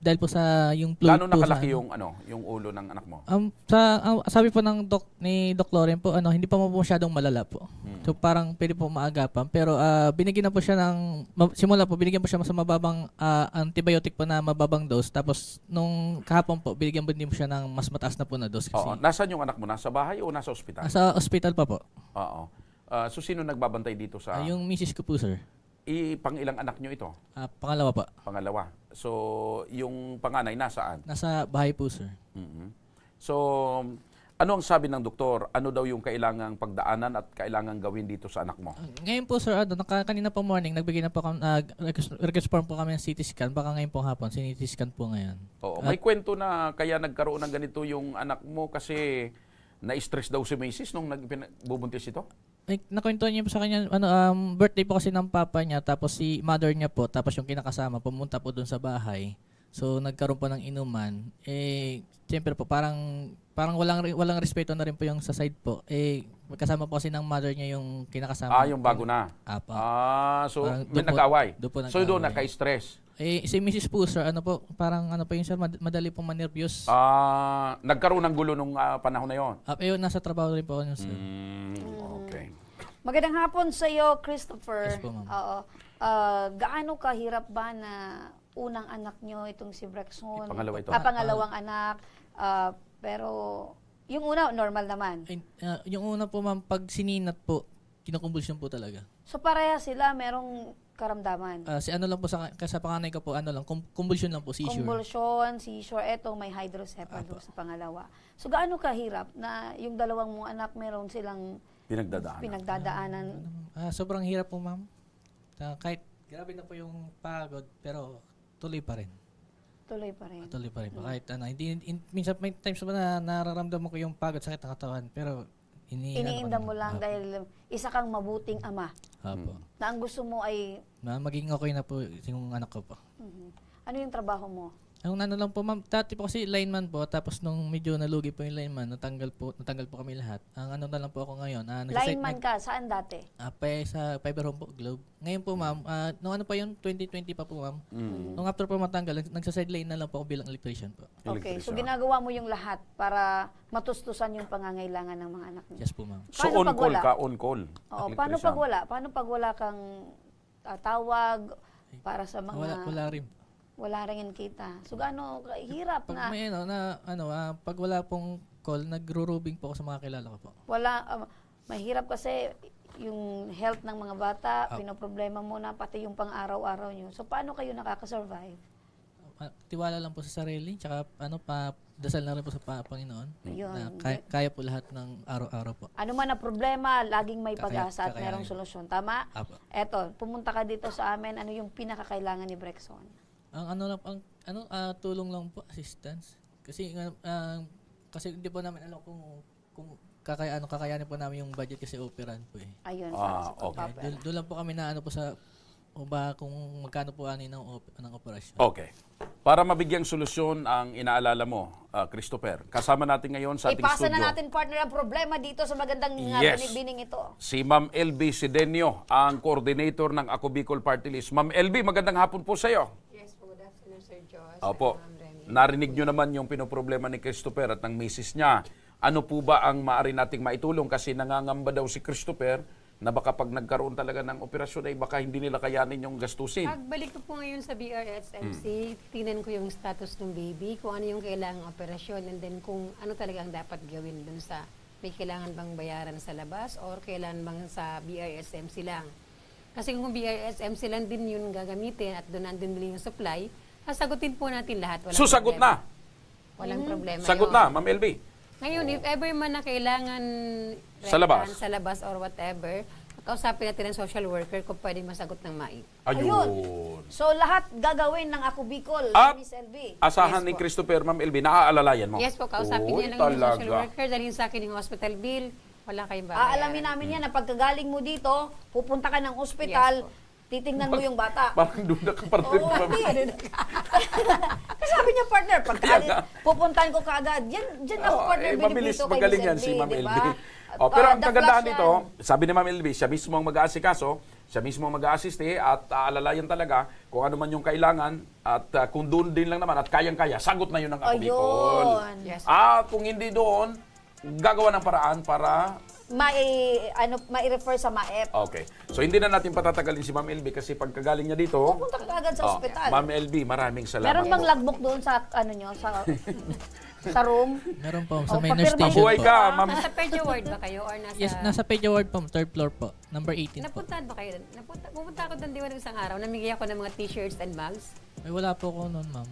Dahil po sa yung fluid Gaano po nakalaki sa, yung ulo ng anak mo? sabi po ng ni Doc Loren po, hindi pa mo po masyadong malala po. So parang pwede po maagapan. Pero binigyan na po siya simula po, binigyan po siya sa mababang antibiotic po na mababang dose. Tapos nung kahapon po, binigyan po din po siya ng mas mataas na po na dose. Kasi, Nasaan yung anak mo? Nasa bahay o nasa ospital? Sa ospital pa po. Oo. So sino nagbabantay dito sa... Yung misis ko po, sir. Pang-ilang anak nyo ito? Pangalawa pa. Pangalawa. So, yung panganay nasaan? Nasa bahay po, sir. So, ano ang sabi ng doktor? Ano daw yung kailangang pagdaanan at kailangang gawin dito sa anak mo? Ngayon po, sir, kanina po morning, nagbigay na po kami, request form po kami ng CT scan. Baka ngayon po hapon, CT scan po ngayon. Oo. May kwento na kaya nagkaroon ng ganito yung anak mo kasi na-stress daw si Macy's nung bubuntis ito? Nakwento niya po sa kanya, birthday po kasi ng papa niya, tapos si mother niya po, tapos yung kinakasama, pumunta po doon sa bahay. So, nagkaroon po ng inuman. Siyempre po, parang walang respeto na rin po yung sa side po. Magkasama po kasi ng mother niya yung kinakasama. Yung bago na? Apa. So, may nag-away? So, doon naka-stress? Si Mrs. po, sir, parang yun, sir, madali pong manervyos. Nagkaroon ng gulo nung panahon na yon? Nasa trabaho rin po ako, sir. Okay. Magandang hapon sa iyo, Christopher. Yes po, ma'am. Oo. Gaano kahirap ba na unang anak nyo itong si Bregson? Pangalawa ito. Pangalawang anak. Pero yung una, normal naman. Yung una po, ma'am, pag sininat po, kinukumbulsyon po talaga. So pareha sila, merong karamdaman. Lang po sa panganay ko po, kumbulsyon lang po, seizure. Convulsion, seizure, eto may hydrocephalus sa pangalawa. So gaano kahirap na yung dalawang mong anak meron silang pinagdadaanan? Sobrang hirap po, ma'am. Kahit grabe na po yung pagod, pero tuloy pa rin. Tuloy pa rin. Tuloy pa rin. Kahit minsan may times pa na nararamdaman ko yung pagod, sakit ng katawan, pero iniinda mo lang dahil isa kang mabuting ama. Apo. Na ang gusto mo ay... maging okay na po yung anak ko po. Ano yung trabaho mo? Ang lang po, ma'am, dati po kasi lineman po, tapos nung medyo nalugi po yung lineman, natanggal po kami lahat. Ang na lang po ako ngayon. Lineman ka, saan dati? Sa Fiber Home po, Globe. Ngayon po, ma'am, nung pa yun, 2020 pa po, ma'am. Nung after po matanggal, nagsa-sideline na lang po ako bilang electrician po. Okay, so ginagawa mo yung lahat para matustusan yung pangangailangan ng mga anak niyo. Yes po, ma'am. So on-call ka, on-call? Oo, paano pag wala? Paano pag wala kang tawag para sa mga... Wala rin. Wala rin kita. So gaano hirap pag pag wala pong call, nagro-rubing po ako sa mga kilala ko po. Mahirap kasi yung health ng mga bata, pinoproblema mo na pati yung pang-araw-araw nyo. So paano kayo nakaka-survive? Tiwala lang po sa sarili, tsaka dasal na rin po sa Panginoon. Na kaya po lahat ng araw-araw po. Ano man na problema, laging may pag-asa at merong solusyon. Tama? Apo. Eto, pumunta ka dito sa amin, ano yung pinakakailangan ni Bregson? Tulong lang po, assistance. Kasi hindi po namin alam kung kakayanin po namin yung budget kasi operan po eh. Ayun, okay. Doon lang po kami na po sa o ba kung magkano po ani ng operasyon. Okay. Para mabigyang solusyon ang inaalala mo, Christopher, kasama natin ngayon sa ating Ipasa studio. na natin, partner, ang problema dito sa magandang Yes. bining ito. Si Ma'am LB Sidenio, ang coordinator ng Ako Bicol Party List. Ma'am LB, magandang hapon po sa iyo. Yes po, good afternoon, Sir Josh. Opo. Narinig nyo naman yung pinoproblema ni Christopher at ng misis niya. Ano po ba ang maaari nating maitulong? Kasi nangangamba daw si Christopher na baka pag nagkaroon talaga ng operasyon ay baka hindi nila kayanin yung gastusin. Pagbalik ko po ngayon sa BRSMC, tingnan ko yung status ng baby, kung ano yung kailangang operasyon, and then kung ano talaga ang dapat gawin dun sa may kailangan bang bayaran sa labas or kailangan bang sa BRSMC lang. Kasi kung BRSMC lang din yun gagamitin at doon nandun din yung supply, sasagutin po natin lahat. Walang Susagot problema. na. Walang problema Sagot yun. na, Ma'am LB. Ngayon, if ever man na kailangan Sa labas. sa labas or whatever, kausapin natin ang social worker kung pwede masagot ng maigi. Ayun. So, lahat gagawin ng Ako Bicol, At Miss LB. asahan ni Christopher, Ma'am LB, naaalalayan mo? Yes po, kausapin Uy, niya lang yung social talaga. worker, dalhin sa akin yung hospital bill, wala kayong babayaran. Aalamin namin yan na pagkagaling mo dito, pupunta ka ng ospital, titingnan mo yung bata. Parang duda ka pa rin. Oo, hindi. Kasi sabi niya, partner, pupuntahan ko kaagad. Diyan ako, partner, mabilis, binibito kay magaling Miss yan LB, si Ma'am diba? LB. Oh, pero ang The kagandahan flash nito, sabi ni Ma'am LB, siya mismo ang mag-aasikaso, siya mismo ang mag-aasiste at aalalayan talaga kung ano man yung kailangan at kung doon din lang naman at kayang-kaya, sagot na yun ng Ako Bicol. Yes. At kung hindi doon, gagawa ng paraan para... mai-refer sa MAEP. Okay. So hindi na natin patatagalin si Ma'am LB kasi pagkagaling niya dito... Pupunta ka agad sa ospital. Ma'am LB, maraming salamat. Meron bang logbook doon sa, sa room? Meron po, sa may papirma nurse station Mabuhay po. ka, Ma'am. Nasa Pedja Ward ba kayo or nasa... Yes, nasa Pedja Ward po, 3rd floor po, number 18 po. Napuntahan ba kayo? Pumunta ako doon diwan isang araw, namigay ako ng mga t-shirts and bags. Ay, wala po ako noon, ma'am.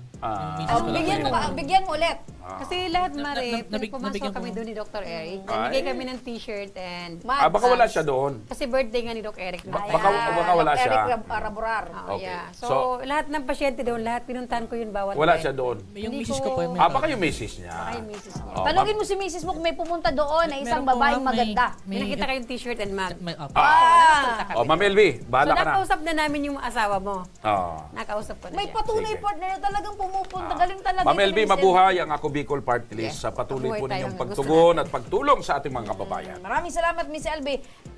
Bigyan mo ulit. Kasi lahat, Mare, pumasok nabigyan kami ko. doon ni Dr. Eric. Ay. Namigay kami ng t-shirt and... baka wala siya doon. Kasi birthday nga ni Doc Eric. Baka wala siya. Eric Raburar. Okay. Yeah. So, lahat ng pasyente doon, lahat pinuntahan ko yun bawat Wala time. siya doon. Yung misis ko po. Baka yung misis niya. Baka yung misis niya. Tanungin mo si misis mo kung may pumunta doon na isang babaeng maganda. May nakita kayong t-shirt and mag. Ma'am LB, bahala So, ka na. nakausap na namin yung asawa mo. Oh. Nakausap ko na May siya. patunay partner na talagang pumupunta. Galing talaga. Ma'am ito LB, ni Miss mabuhay ang Ako Bicol Party List sa patuloy po Mabuhay tayo ninyong hanggang pagtugon at pagtulong sa ating mga kababayan. Maraming salamat, Miss LB.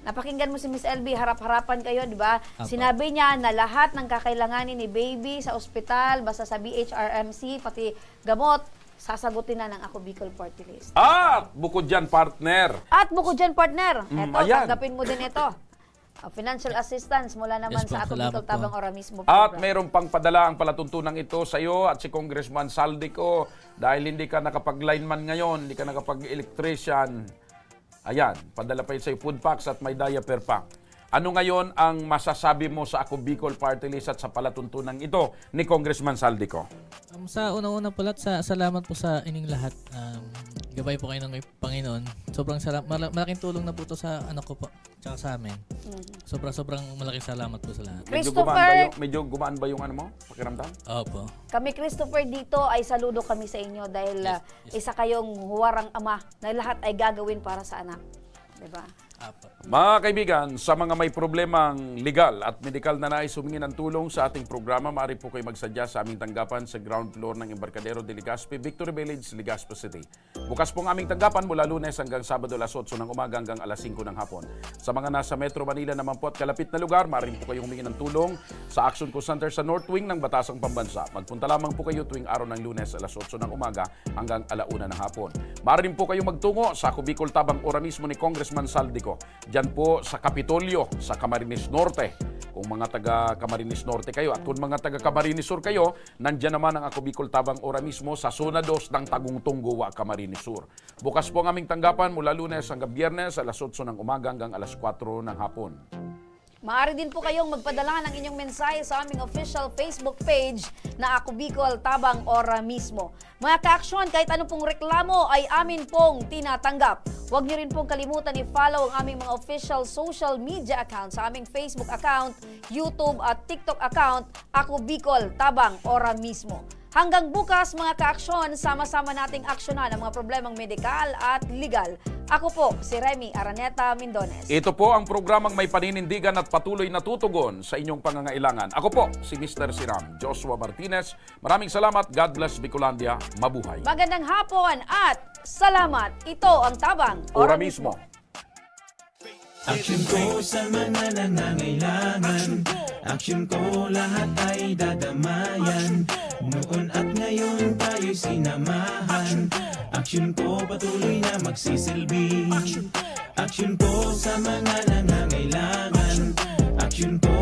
Napakinggan mo si Miss LB, harap-harapan kayo, di ba? Apo. Sinabi niya na lahat ng kakailanganin ni baby sa ospital, basta sa BHRMC, pati gamot, sasagutin na ng Ako Bicol Party List. At bukod dyan, partner. At bukod dyan, partner, eto, ayan. tanggapin mo din ito. Financial assistance mula naman Yes, sa Ako salamat Bicol po. Tabang Ora mismo. At mayroong pang padala ang palatuntunan ito sa iyo at si Congressman Saldico dahil hindi ka nakapag-lineman ngayon, hindi ka nakapag-electrician. Ayan, padala pa yun sa iyo food packs at may diaper pack. Ano ngayon ang masasabi mo sa Ako Bicol Party List at sa palatuntunan ito ni Congressman Saldico? Sa una-una po lahat, salamat po sa inyong lahat. Gabay po kayo ng Panginoon. Sobrang malaking tulong na po to sa anak ko po, tsaka sa amin. Sobrang malaking salamat po sa lahat. Medyo gumaan ba yung ano mo? Pakiramdam? Opo. Kami, Christopher, dito ay saludo kami sa inyo dahil isa kayong huwarang ama na lahat ay gagawin para sa anak. Diba? Mga kaibigan, sa mga may problemang legal at medical na nais humingi ng tulong sa ating programa, maaari po kayo magsadya sa aming tanggapan sa ground floor ng Embarcadero de Legazpi, Victory Village, Legazpi City. Bukas po ang aming tanggapan mula Lunes hanggang Sabado alas 8 ng umaga hanggang alas 5 ng hapon. Sa mga nasa Metro Manila naman po at kalapit na lugar, maaari po kayong humingi ng tulong sa Action Co Center sa North Wing ng Batasang Pambansa. Magpunta lamang po kayo tuwing araw ng Lunes alas 8 ng umaga hanggang alauna ng hapon. Maaari po kayong magtungo sa Ako Bicol Tabang Ora mismo ni Congressman Saldico. Diyan po sa Kapitolyo, sa Camarines Norte. Kung mga taga Camarines Norte kayo at kung mga taga Camarines Sur kayo, nandiyan naman ang Ako Bicol Tabang Ora mismo sa Zona 2 ng Tagungtong Gowa, Camarines Sur. Bukas po ang aming tanggapan mula Lunes hanggang Biyernes alas 8 ng umaga hanggang alas 4 ng hapon. Maaari din po kayong magpadala ng inyong mensahe sa aming official Facebook page na Ako Bicol Tabang Ora mismo. Mga ka-aksyon, kahit anong pong reklamo ay amin pong tinatanggap. Huwag niyo rin pong kalimutan i-follow ang aming mga official social media account sa aming Facebook account, YouTube at TikTok account, Ako Bicol Tabang Ora mismo. Hanggang bukas mga ka-aksyon, sama-sama nating aksyonan ang mga problemang medikal at legal Ako po, si Remy Araneta Mindones. Ito po ang programang may paninindigan at patuloy na tutugon sa inyong pangangailangan. Ako po, si Mr. Siram, Joshua Martinez. Maraming salamat. God bless Bicolandia. Mabuhay. Magandang hapon at salamat. Ito ang Tabang Ora mismo. Action ko sa mga nangangailangan. Action ko lahat ay dadamayan. Noon at ngayon tayo'y sinamahan. Action ko patuloy na magsisilbi. Action ko sa mga nangangailangan. Action ko